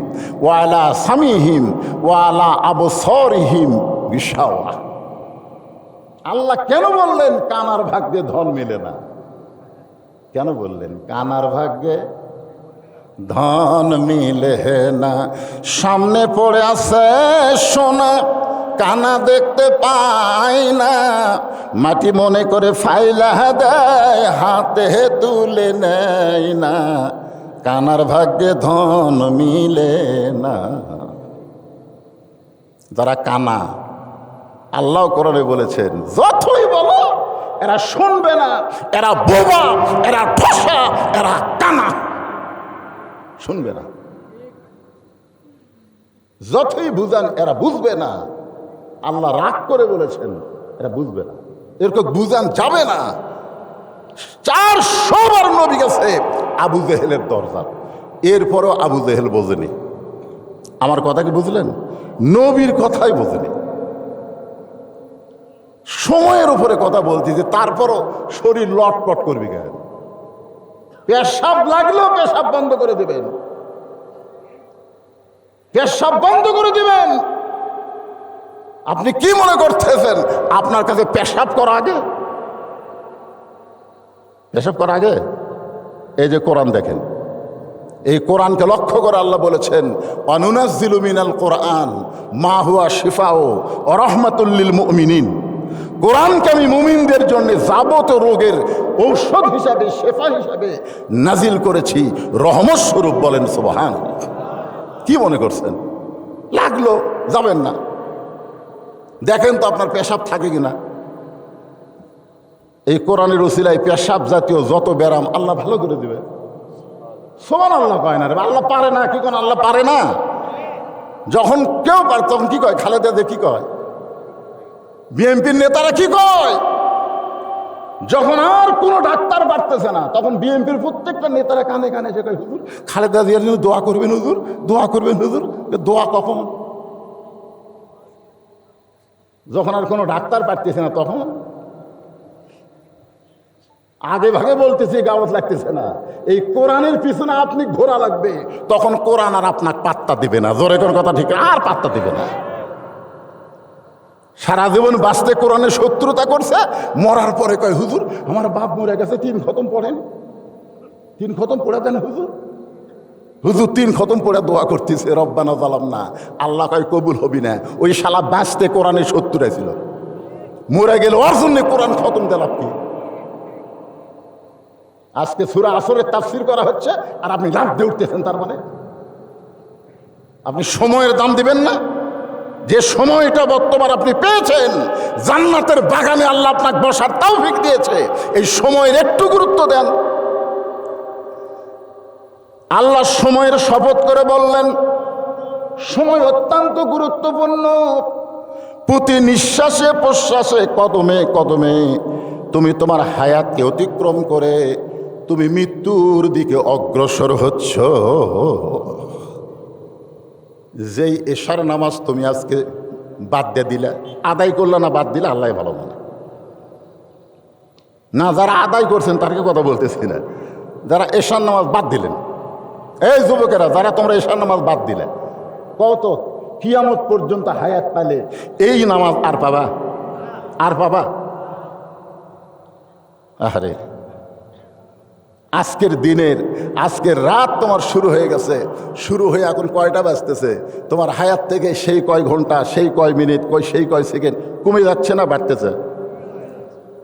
[SPEAKER 1] ওয়া আলা সামিহিম ওয়া আলা আবসারিহিম গিশাওয়া। আল্লাহ কেন বললেন কানার ভাগ্যে ধন মিলে না? কেন বললেন কানার ভাগ্যে ধন মিলে না? সামনে পড়ে আছে সোনা, কানা দেখতে পায় না, মাটি মনে করে ফাইলা দেয়, হাতে তুলে নেয় না, কানার ভাগ্যে ধন মিলে না। যারা কানা, আল্লাহ কোরআনে বলেছেন যতই বলো এরা শুনবে না, এরা বোবা, এরা ঠসা, এরা কানা, শুনবে না। যতই বুঝান এরা বুঝবে না। আল্লাহ রাগ করে বলেছেন এরা বুঝবে না, এরকম বুঝান যাবে না। 400 বার নবী গেছে আবু জেহেলের দরজা, এরপরও আবু জেহেল বোঝেনি। আমার কথা কি বুঝলেন? নবীর কথাই বোঝেনি। সময়ের উপরে কথা বলছি যে তারপরও শরীর লটপট করবি কেন? পেশাব লাগলেও পেশাব বন্ধ করে দেবেন, পেশাব বন্ধ করে দিবেন। আপনি কি মনে করতেছেন আপনার কাছে পেশাব করা আগে? পেশাব করা আগে? এই যে কোরআন দেখেন, এই কোরআনকে লক্ষ্য করে আল্লাহ বলেছেন, ওয়ানুনাজ্জিলু মিনাল কোরআন মা হুয়া শিফাউ ওয়া রাহমাতুল লিল মুমিনিন। কোরআনকে আমি মুমিনদের জন্য যাবতীয় রোগের ঔষধ হিসাবে, শেফা হিসাবে নাজিল করেছি, রহমত স্বরূপ। বলেন সুবহানাল্লাহ। কি মনে করছেন লাগলো যাবেন না? দেখেন তো আপনার পেশাব থাকে কিনা। এই কোরআনের উসিলায় পেশাব জাতীয় যত ব্যারাম আল্লাহ ভালো করে দিবে। সুবহানাল্লাহ কয় না রে, আল্লাহ পারে না। কি কোন আল্লাহ পারে না? যখন কেউ পারে তখন কি কয়? খালেদা জিয়া কি কয়? বিএনপির নেতারা কি কয়? যখন আর কোনো ডাক্তার বাড়তেছে না তখন বিএনপির প্রত্যেকটা নেতারা কানে কানে এসে কয়, হুজুর খালেদা জিয়ার জন্য দোয়া করবেন হুজুর, দোয়া করবেন হুজুর। দোয়া কখন? যখন আর কোনো ডাক্তার পারতেছে না তখন। আগে ভাগে বলতেছি, গাওয়াত লাগতেছে না। এই কোরআনের পিছনে আপনি ঘোরা লাগবে, তখন কোরআন আর আপনাকে পাত্তা দিবে না। জোরে কোন কথা ঠিক, আর পাত্তা দিবে না। সারা জীবন বাঁচতে কোরআনের শত্রুতা করছে, মরার পরে কয় হুজুর আমার বাপ মরে গেছে, 3 খতম পড়েন, 3 খতম পড়ে দেন হুজুর। হুজুর 3 খতম পড়ে দোয়া করতেছে, রব্বানা যালামনা। আল্লাহ কয় কবুল হবি না। ওই শালা বাঁচতে কোরআনের শত্রুরা ছিল, মরে গেল ওর জন্য কোরআন খতম দিলাম কি? আজকে সূরা আসরের তাফসীর করা হচ্ছে আর আপনি লাফ দিয়ে উঠতেছেন। তার মানে আপনি সময়ের দাম দিবেন না? যে সময়টা বর্তমান আপনি পেয়েছেন, জান্নাতের বাগানে আল্লাহ আপনাকে বসার তৌফিক দিয়েছে, এই সময়ের একটু গুরুত্ব দেন। আল্লাহ সময়ের শপথ করে বললেন, সময় অত্যন্ত গুরুত্বপূর্ণ। প্রতি নিঃশ্বাসে প্রশ্বাসে, কদমে কদমে তুমি তোমার হায়াতকে অতিক্রম করে তুমি মৃত্যুর দিকে অগ্রসর হচ্ছ। যেই এশার নামাজ তুমি আজকে বাদ দিয়ে দিলে, আদায় করলে না বাদ দিলে, আল্লাহ ভালো মানে না। যারা আদায় করছেন তাদেরকে কথা বলতেছি না, যারা এশার নামাজ বাদ দিলেন, এই যুবকেরা যারা তোমরা এশার নামাজ বাদ দিলে, কত কিয়ামত পর্যন্ত হায়াত পালে এই নামাজ আর পাবা? আর পাবা? আরে আজকের দিনের, আজকের রাত তোমার শুরু হয়ে গেছে। শুরু হয়ে এখন কয়টা বাজতেছে? তোমার হায়াত থেকে সেই কয় ঘন্টা, সেই কয় মিনিট, সেই কয় সেকেন্ড কমে যাচ্ছে না বাড়তেছে?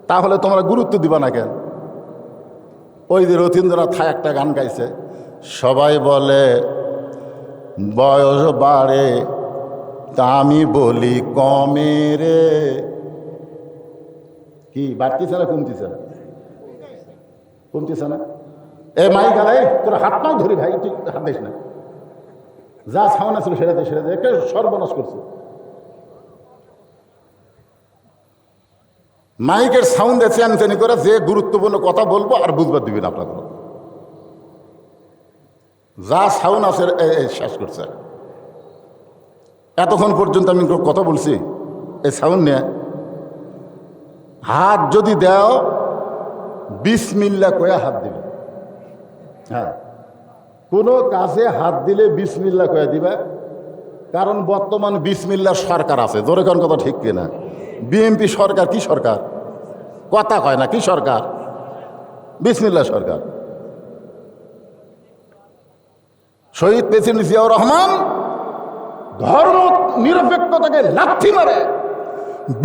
[SPEAKER 1] তাহলে তোমরা গুরুত্ব দিবা না কেন? ওই যে রথীন্দ্রনাথ থাই একটা গান গাইছে, সবাই বলে বয়স বাড়ে তা আমি বলি কমে রে। কি বাড়তিছে না কমতিছে? কমতিছে না? এ মাই গালাই তোর হাত নাও ধরি ভাই, তুই হাত দিস না। যা সামান ছিল সেটা দিয়ে, সেটা দিয়ে একে সর্বনাশ করছে। মাইকের সাউন্ডে চ্যানচেনি করে যে গুরুত্বপূর্ণ কথা বলবো আর বুঝবার দিবেন আপনাদের, যা সাউন্ড আছে শেষ করছে। এতক্ষণ পর্যন্ত আমি কথা বলছি এই সাউন্ড নিয়ে। হাত যদি দাও বিসমিল্লাহ কয়া হাত দিবে। হ্যাঁ, কোনো কাজে হাত দিলে বিসমিল্লাহ কয়া দিবে, কারণ বর্তমান বিসমিল্লাহ সরকার আছে। জোরে কোন কথা ঠিক কিনা? বিএনপি সরকার। কি সরকার? কথা কয় না। কি সরকার? বিসমিল্লাহ সরকার। শহীদ প্রেসিডেন্ট জিয়াউর রহমান ধর্ম নিরপেক্ষতাকে লাথি মারে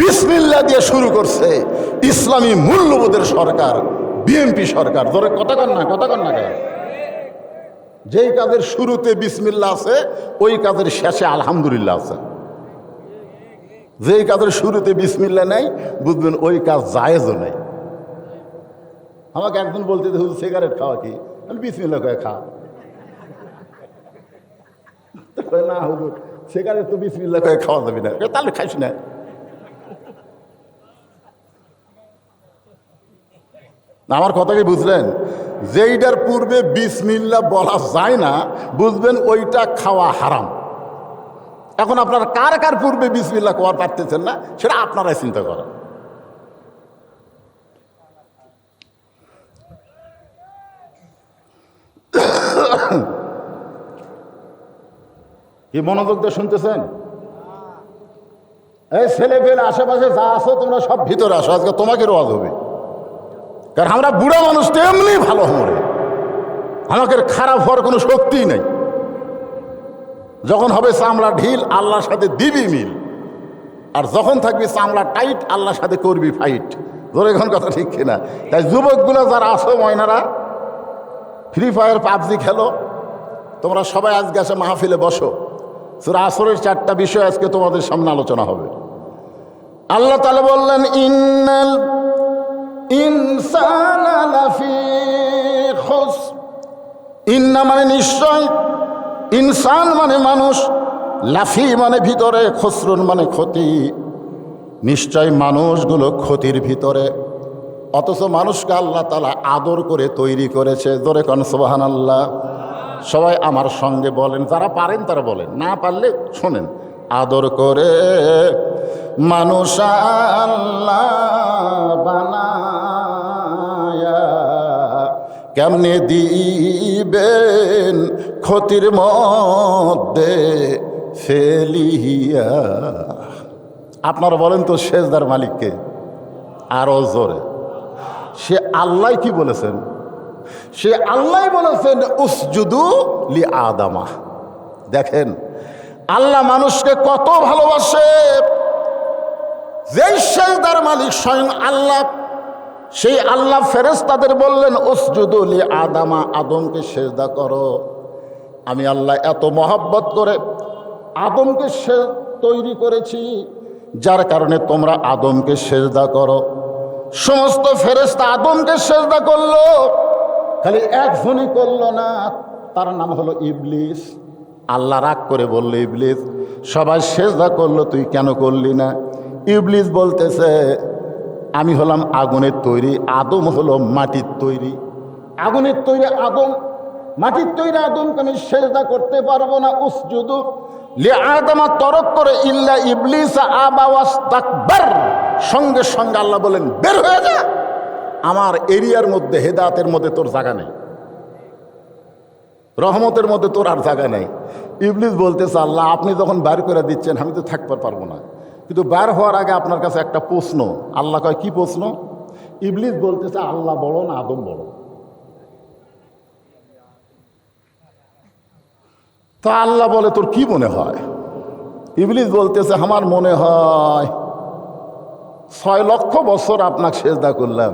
[SPEAKER 1] বিসমিল্লাহ দিয়ে শুরু করছে ইসলামী মূল্যবোধের সরকার, বিএনপি সরকার। ধরে কথা কন না, কথা কন না কেন? যেই কাজের শুরুতে বিসমিল্লাহ আছে ওই কাজের শেষে আলহামদুলিল্লাহ আছে। যেই কাজের শুরুতে বিসমিল্লাহ নেই বুঝবেন ওই কাজ জায়েজও নেই। আমাকে একজন বলতে হুজুর সিগারেট খাওয়া কি? আমি বিসমিল্লাহ কয়ে খা। না হুজুর সিগারেট তো বিসমিল্লাহ কয়ে খাওয়া যাবে না। তাহলে খাইস না। আমার কথা কি বুঝলেন? যেইটার পূর্বে বিসমিল্লাহ বলা যায় না বুঝবেন ওইটা খাওয়া হারাম। এখন আপনারা কার কার পূর্বে বিসমিল্লাহ কোয়ার পারতেছেন না সেটা আপনারাই চিন্তা করেন। কি মনোযোগ দিয়ে শুনতেছেন? এই ছেলে পেলে আশেপাশে যা আছো তোমরা সব ভিতরে আসো, আজকে তোমাকে রোয়াজ হবে। কারণ আমরা বুড়া মানুষ তেমনি ভালো মরে, আমাকে খারাপ হওয়ার কোনো শক্তিই নেই। যখন হবে চামড়া ঢিল, আল্লাহর সাথে দিবি মিল, আর যখন থাকবি চামড়া টাইট, আল্লাহর সাথে করবি ফাইট। ধরে এখন কথা ঠিক কিনা? তাই যুবকগুলো যারা আসো, ময়নারা ফ্রি ফায়ার পাবজি খেলো, তোমরা সবাই আজকে আসে মাহফিলে বসো। সূরা আসরের 4টা বিষয় আজকে তোমাদের সামনে আলোচনা হবে। আল্লাহ তাআলা বললেন, ইন্নাল ইনসানা লাফি খুসর। ইন্না মানে নিশ্চয়, ইনসান মানে মানুষ, লাফি মানে ভিতরে, খুসরুন মানে ক্ষতি। নিশ্চয় মানুষগুলো ক্ষতির ভিতরে। অথচ মানুষকে আল্লাহ তাআলা আদর করে তৈরি করেছে। জোরে কোন সুবহানাল্লাহ। সবাই আমার সঙ্গে বলেন, যারা পারেন তারা বলেন, না পারলে শোনেন। আদর করে মানুষ আল্লাহ বানায়া কেমনে দিবেন ক্ষতির মধ্যে ফেলিয়া। আপনারা বলেন তো সেজদার মালিককে আরো জোরে। সে আল্লাহ কি বলেছেন? সে আল্লাহ বলেছেন উসজুদু লি আদামা। দেখেন আল্লাহ মানুষকে কত ভালোবাসে। যেই সেজদার মালিক স্বয়ং আল্লাহ, সেই আল্লাহ ফেরেশতাদের বললেন উসজুদু লি আদামা, আদমকে সেজদা করো। আমি আল্লাহ এত মহব্বত করে আদমকে তৈরি করেছি, যার কারণে তোমরা আদমকে সেজদা করো। সমস্ত ফেরেশতা আদমকে সেজদা করলো, খালি একজনই করলো না, তার নাম হলো ইবলিস। আল্লাহ রাগ করে বলল, ইবলিস সবাই সেজদা করলো, তুই কেন করলি না? ইবলিস বলতেছে, আমি হলাম আগুনের তৈরি, আদম হলো মাটির তৈরি। আগুনের তৈরি আদম, মাটির তৈরি আদমকে আমি সেজদা করতে পারবো না। উসজুদু লি আদামা তরক করে ইল্লা ইবলিস আবা ওয়াস্তাকবার। সঙ্গে সঙ্গে আল্লাহ বলেন, বের হয়ে যা, আমার এরিয়ার মধ্যে, হেদায়েতের মধ্যে তোর জায়গা নেই, রহমতের মধ্যে তোর আর জায়গা নেই। ইবলিস বলতেছে, আল্লাহ আপনি যখন বাইর করে দিচ্ছেন আমি তো থাকতে পারবো না, কিন্তু বাইর হওয়ার আগে আপনার কাছে একটা প্রশ্ন। আল্লাহ কয়, কি প্রশ্ন? ইবলিস বলতেছে, আল্লাহ বড় না আদম বড়? তা আল্লাহ বলে, তোর কি মনে হয়? ইবলিস বলতেছে, আমার মনে হয় 6 লক্ষ বছর আপনাকে সেজদা করলাম,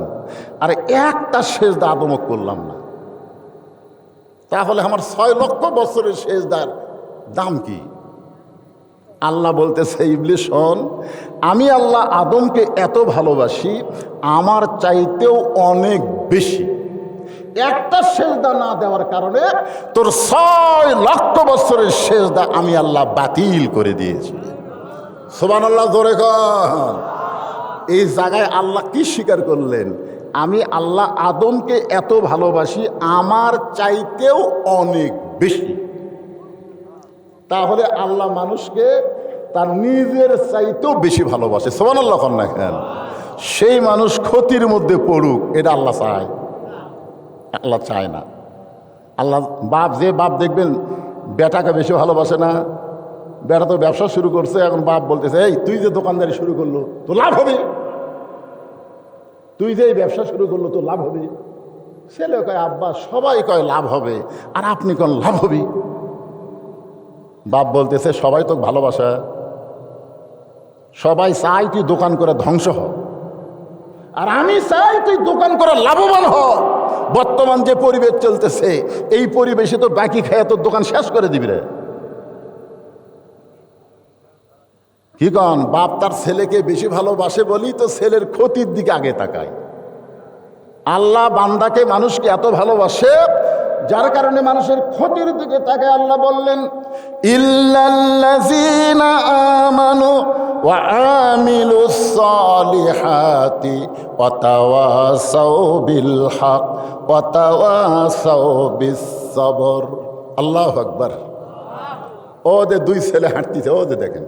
[SPEAKER 1] আর একটা সেজদা আদমক করলাম না, তাহলে আমার 6 লক্ষ বছরের সেজদার দাম কি? আল্লাহ বলতেছে, ইবলিস শোন, আমি আল্লাহ আদমকে এত ভালোবাসি, আমার চাইতেও অনেক বেশি। একটা সেজদা না দেওয়ার কারণে তোর 6 লক্ষ বছরের সেজদা আমি আল্লাহ বাতিল করে দিয়েছি। সুবহানাল্লাহ, জোরে কর। এই জায়গায় আল্লাহ কি স্বীকার করলেন? আমি আল্লাহ আদমকে এত ভালোবাসি, আমার চাইতেও অনেক বেশি। তাহলে আল্লাহ মানুষকে তার নিজের চাইতেও বেশি ভালোবাসে। সুবহানাল্লাহ কর না কেন? সেই মানুষ ক্ষতির মধ্যে পড়ুক, এটা আল্লাহ চায়? আল্লাহ চায় না। আল্লাহ বাপ, যে বাপ দেখবেন বেটাকে বেশি ভালোবাসে না, বেটা তো ব্যবসা শুরু করছে, এখন বাপ বলতেছে, এই তুই যে দোকানদারি শুরু করলো তো লাভ হবে, তুই যে এই ব্যবসা শুরু করলো তো লাভ হবে। ছেলে কয়, আব্বা সবাই কয় লাভ হবে, আর আপনি কোন লাভ হবি? বাপ বলতেছে, সবাই তো ভালোবাসা, সবাই চাই তুই দোকান করে ধ্বংস হ, আর আমি চাই তুই দোকান করে লাভবান হ। বর্তমান যে পরিবেশ চলতেছে, এই পরিবেশে তো বাকি খেয়ে তোর দোকান শেষ করে দিবি রে। কি কন? বাপ তার ছেলেকে বেশি ভালোবাসে বলি তো ছেলের ক্ষতির দিকে আগে তাকায়। আল্লাহ বান্দাকে, মানুষকে এত ভালোবাসে, যার কারণে মানুষের ক্ষতির দিকে তাকায়। আল্লাহ বললেন, ইল্লাল্লাযীনা আমানু ওয়া আমিলুস সালিহাতি ওয়া তাওয়াসাউ বিল হক ওয়া তাওয়াসাউ বিস সবর। আল্লাহু আকবার। ও যে 2 ছেলে হাঁটতেছে, ও যে দেখেন,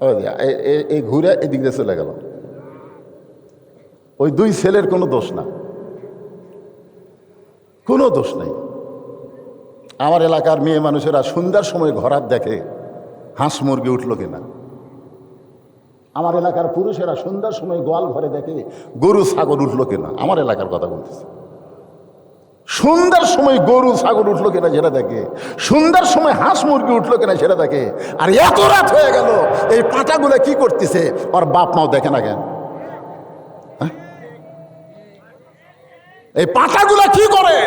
[SPEAKER 1] ও যে এই ঘুরে এদিক দিয়ে চলে গেল। ওই 2 ছেলের কোনো দোষ না, কোনো দোষ নেই। আমার এলাকার মেয়ে মানুষেরা সন্ধ্যার সময় ঘরাত দেখে হাঁস মুরগি উঠলো কিনা। আমার এলাকার পুরুষেরা সন্ধ্যার সময় গোয়াল ঘরে দেখে গরু ছাগল উঠলো কিনা। আমার এলাকার কথা বলতেছে। সন্ধ্যার সময় গরু ছাগল উঠলো কিনা সেটা দেখে, সন্ধ্যার সময় হাঁস মুরগি উঠলো কিনা সেটা দেখে। আর এত রাত হয়ে গেল, এই পাঁঠাগুলো কি করতেছে ওর বাপ মাও দেখে না কেন? এই পাঁঠাগুলা কি করে?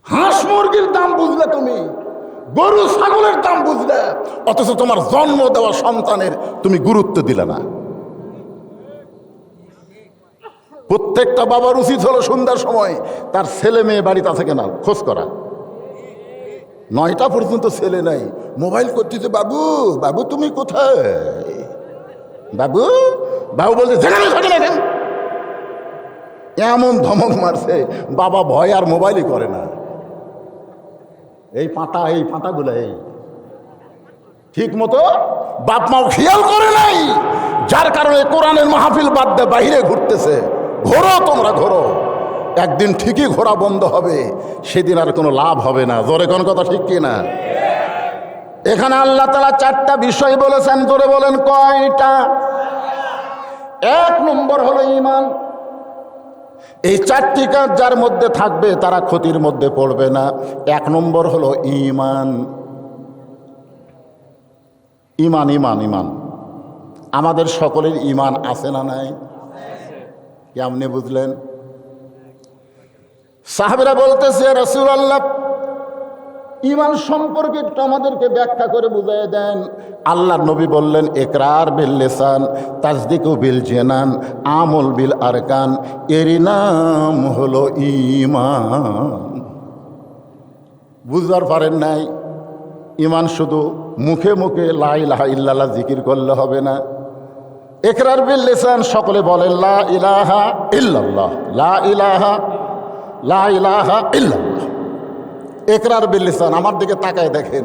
[SPEAKER 1] হাঁস মুরগির দাম বুঝলে তুমি, গরু ছাগলের দাম বুঝলে, অথচ তোমার জন্ম দেওয়া সন্তানের তুমি গুরুত্ব দিলে না। প্রত্যেকটা বাবার উচিত হলো সন্ধ্যার সময় তার ছেলে মেয়ে বাড়িতে আছে কিনা খোঁজ করা। 9টা পর্যন্ত ছেলে নাই, মোবাইল করতেছে, বাবু বাবু তুমি কোথায়, বাবু বাবু বলছে যেখানে থাকে না কেন। এমন ধমক মারছে, বাবা ভয় আর মোবাইলই করে না। এই পাঁটাগুলো এই ঠিক মতো বাপ মাও খেয়াল করে নাই, যার কারণে কোরআনের মাহফিল বাদ দিয়ে বাইরে ঘুরতেছে। ঘোরো তোমরা ঘোরো, একদিন ঠিকই ঘোরা বন্ধ হবে, সেদিন আর কোনো লাভ হবে না। জোরে কোন কথা ঠিক কিনা? এখানে আল্লাহ তাআলা 4টা বিষয় বলেছেন, জোরে বলেন কয়টা? 1 নম্বর হলো ঈমান। এই 4টি কাজ যার মধ্যে থাকবে তারা ক্ষতির মধ্যে পড়বে না। 1 নম্বর হলো ঈমান। ঈমান ঈমান ঈমান আমাদের সকলের ঈমান আছে না নাই? কেমনে বুঝলেন? সাহাবীরা বলতেছে, রাসূলুল্লাহ ঈমান সম্পর্কে একটু আমাদেরকে ব্যাখ্যা করে বুঝিয়ে দেন। আল্লাহর নবী বললেন, ইকরার বিল লিসান, তাসদিকু বিল জিনান, আমল বিল আরকান, এরই নাম হলো ঈমান। বুঝবার পারেন নাই? ঈমান শুধু মুখে মুখে লা ইলাহা ইল্লাল্লাহ জিকির করলে হবে না। ইকরার বিল লিসান, সকলে বলেন লা ইলাহা ইল্লাল্লাহ, লা ইলাহা ইল্লাল্লাহ। ইকরার বিল লিসান, আমার দিকে তাকায় দেখেন,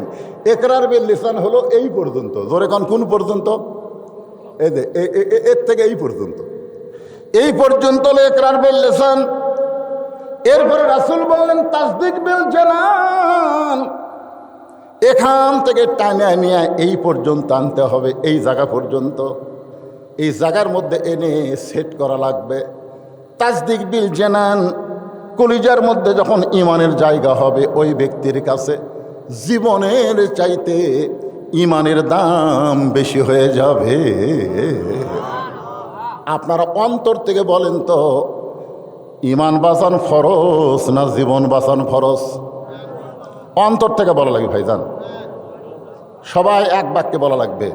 [SPEAKER 1] ইকরার বিল লিসান হলো এই পর্যন্ত। জোরে কোন পর্যন্ত? এই যে এর থেকে এই পর্যন্ত, এই পর্যন্ত হলো ইকরার বিল লিসান। এরপরে রাসূল বললেন তাসদিক বিল জানান, এখান থেকে টানে নিয়ে এই পর্যন্ত আনতে হবে, এই জায়গা পর্যন্ত, এই জায়গার মধ্যে এনে সেট করা লাগবে। তাসদিক বিল জানান, কলিজার মধ্যে যখন ঈমানের জায়গা হবে, ওই ব্যক্তির কাছে জীবনের চাইতে ঈমানের দাম বেশি হয়ে যাবে। আপনারা অন্তর থেকে বলেন তো, ঈমান বাঁচান ফরজ না জীবন বাঁচান ফরজ? অন্তর থেকে বলা লাগবে ভাইজান, সবাই এক বাক্যে বলা লাগবে,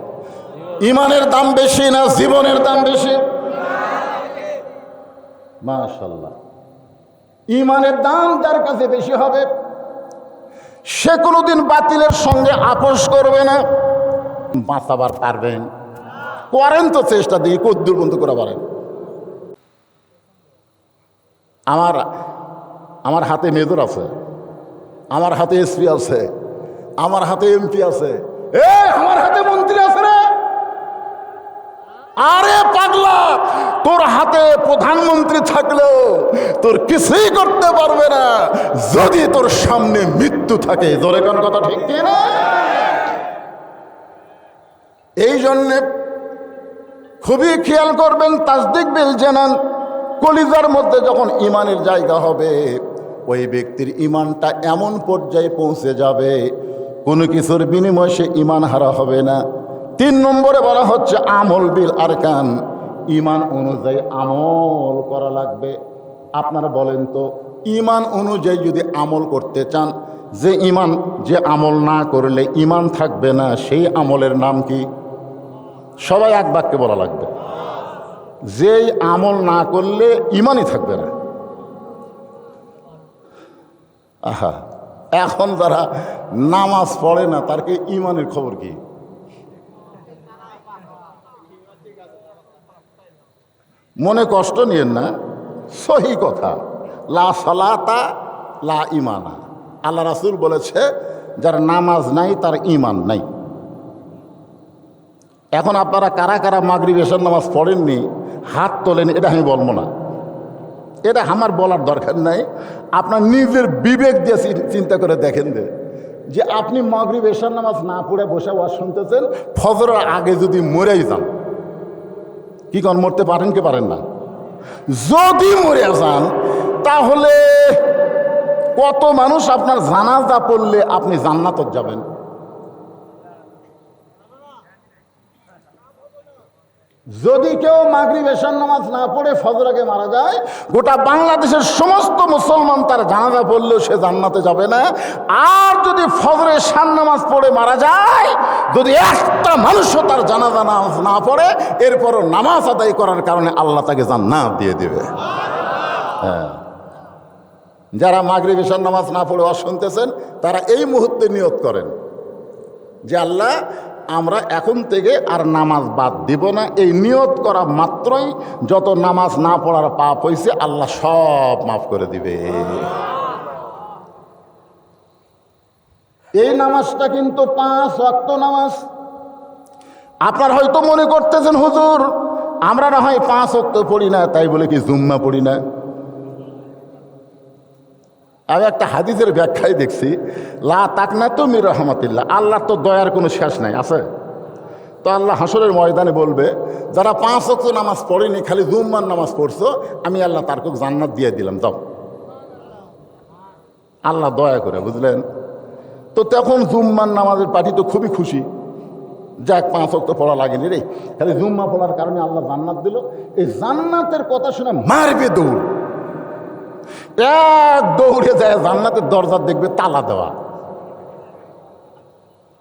[SPEAKER 1] ঈমানের দাম বেশি না জীবনের দাম বেশি? মাশাআল্লাহ। ঈমানের দাম যার কাছে বেশি হবে, সে কোনোদিন বাতিলের সঙ্গে আপোষ করবে না। বাঁচাবার পারবেন? করেন তো চেষ্টা, দিয়ে কদ্দুর বন্ধ করে পারেন। আমার হাতে মেজর আছে, আমার হাতে এসপি আছে, আমার হাতে এমপি আছে, আমার হাতে মন্ত্রী আছে রে। আরে পাগলা, তোর হাতে প্রধানমন্ত্রী থাকলেও তোর কিছুই করতে পারবে না যদি তোর সামনে মৃত্যু থাকে। জোরে কোন কথা ঠিক কিনা? এই জন্যে খুবই খেয়াল করবেন, তাসদিক বিল জানান, কলিজার মধ্যে যখন ঈমানের জায়গা হবে, ওই ব্যক্তির ঈমানটা এমন পর্যায়ে পৌঁছে যাবে, কোনো কিছুর বিনিময়ে সে ঈমান হারা হবে না। 3 নম্বরে বলা হচ্ছে আমল বিল আরকান, ঈমান অনুযায়ী আমল করা লাগবে। আপনারা বলেন তো, ঈমান অনুযায়ী যদি আমল করতে চান, যে আমল না করলে ঈমান থাকবে না, সেই আমলের নাম কি? সবাই এক বাক্যে বলা লাগবে, যেই আমল না করলে ঈমানই থাকবে না। আহা, এখন যারা নামাজ পড়ে না, তার কি ঈমানের খবর কি? মনে কষ্ট নিয়েন না, সহি কথা, লা সালাতা লা ঈমানা। আল্লাহ রাসূল বলেছে, যার নামাজ নাই তার ঈমান নাই। এখন আপনারা কারা কারা মাগরিব এশার নামাজ পড়েননি হাত তোলেন, এটা আমি বলবো না, এটা আমার বলার দরকার নাই। আপনার নিজের বিবেক দিয়ে চিন্তা করে দেখেন যে আপনি মাগরিব এশার নামাজ না পড়ে বসে ওয়াজ শুনতেছেন, ফজরের আগে যদি মরেই যান, কি কোন মরতে পারেন কি পারেন না? যদি মরে যান তাহলে কত মানুষ আপনার জানাজা পড়লে আপনি জান্নাতে যাবেন? যদি কেউ মাগরিব এশার নামাজ না পড়ে ফজর আগে মারা যায়, গোটা বাংলাদেশের সমস্ত মুসলমান তার জানাজা পড়লেও সে জান্নাতে যাবে না। আর যদি ফজরে এশার নামাজ পড়ে মারা যায়, যদি একটা মানুষও তার জানাজা নামাজ না পড়ে, এরপরও নামাজ আদায় করার কারণে আল্লাহ তাকে জান্নাত দিয়ে দিবে। হ্যাঁ, যারা মাগরিব এশার নামাজ না পড়ে শুনতেছেন, তারা এই মুহূর্তে নিয়ত করেন যে আল্লাহ, আমরা এখন থেকে আর নামাজ বাদ দিব না। এই নিয়ত করা মাত্রই যত নামাজ না পড়ার পাপ হয়েছে আল্লাহ সব মাফ করে দিবে। এই নামাজটা কিন্তু 5 ওয়াক্ত নামাজ। আপনার হয়তো মনে করতেছেন, হুজুর আমরা না হয় 5 ওয়াক্ত পড়ি না, তাই বলে কি জুম্মা পড়ি না? আমি একটা হাদিসের ব্যাখ্যায় দেখছি, লা তাকনাতু মির রাহমাতিল্লাহ, আল্লাহর তো দয়ার কোনো শেষ নাই, আছে? তো আল্লাহ হাসরের ময়দানে বলবে, যারা 5 ওয়াক্ত নামাজ পড়েনি, খালি জুম্মার নামাজ পড়ছো, আমি আল্লাহ তার জান্নাত দিয়ে দিলাম, যাও। আল্লাহ দয়া করে, বুঝলেন? তো তখন জুম্মার নামাজের পার্টি তো খুবই খুশি, যাক 5 ওয়াক্ত পড়া লাগেনি রে, খালি জুম্মা পড়ার কারণে আল্লাহ জান্নাত দিল। এই জান্নাতের কথা শুনে মারবে দৌড়, এক দৌড়ে যায় জান্নাতের দরজা দেখবে তালা দেওয়া।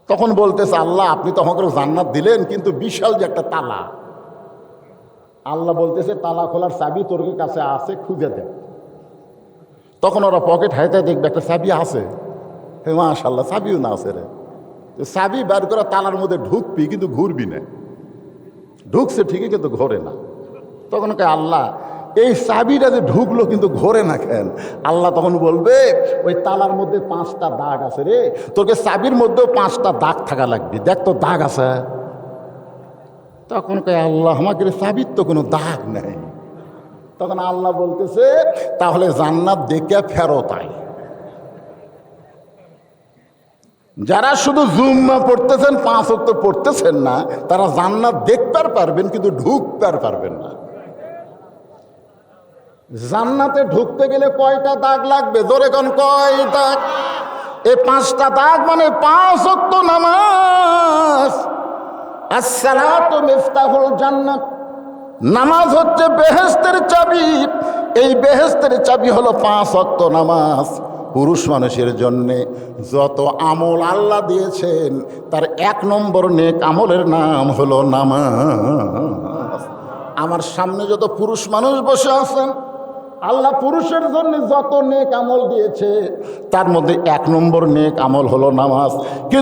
[SPEAKER 1] তখন বলতেছে, আল্লাহ আপনি তো আমাকে জান্নাত দিলেন, কিন্তু বিশাল যে একটা তালা। আল্লাহ বলতেছে, তালা খোলার চাবি তোর কাছে আছে, খুঁজে দেখ। তখন ওরা পকেট হাইতে দেখবে একটা চাবি আছে, মাশাআল্লাহ চাবিও না আছে রে। চাবি বের করে তালার মধ্যে ঢুকবি, কিন্তু ঘুরবি না। ঢুকছে ঠিকই, কিন্তু ঘোরে না। তখন কে আল্লাহ, এই চাবিটা যে ঢুকলো কিন্তু ঘোরে না কেন? আল্লাহ তখন বলবে, ওই তালার মধ্যে 5টা দাগ আছে রে, তোকে চাবির মধ্যেও 5টা দাগ থাকা লাগবে, দেখ তো দাগ আছে। তখন কে আল্লাহ, আমাকে চাবির তো কোনো দাগ নেই। তখন আল্লাহ বলতেছে, তাহলে জান্নাত দেখে ফেরত আয়। যারা শুধু জুম্মা পড়তেছেন, 5 ওয়াক্ত পড়তেছেন না, তারা জান্নাত দেখতে পারবেন, কিন্তু ঢুকতে পারবেন না। জান্নাতে ঢুকতে গেলে কয়টা দাগ লাগবে? জোরে কোন কয় দাগ? এই 5টা দাগ মানে 5 ওয়াক্ত নামাজ। আসসালাতু মিফতাহুল জান্নাত, নামাজ হচ্ছে বেহেশতের চাবি। এই বেহেশতের চাবি হলো 5 ওয়াক্ত নামাজ। পুরুষ মানুষের জন্যে যত আমল আল্লাহ দিয়েছেন, তার 1 নম্বর নেক আমলের নাম হলো নামাজ। আমার সামনে যত পুরুষ মানুষ বসে আছেন, আল্লাহ পুরুষের জন্য যত নেক আমল দিয়েছে, তার মধ্যে 1 নম্বর নেক আমল হলো নামাজ। কিন্তু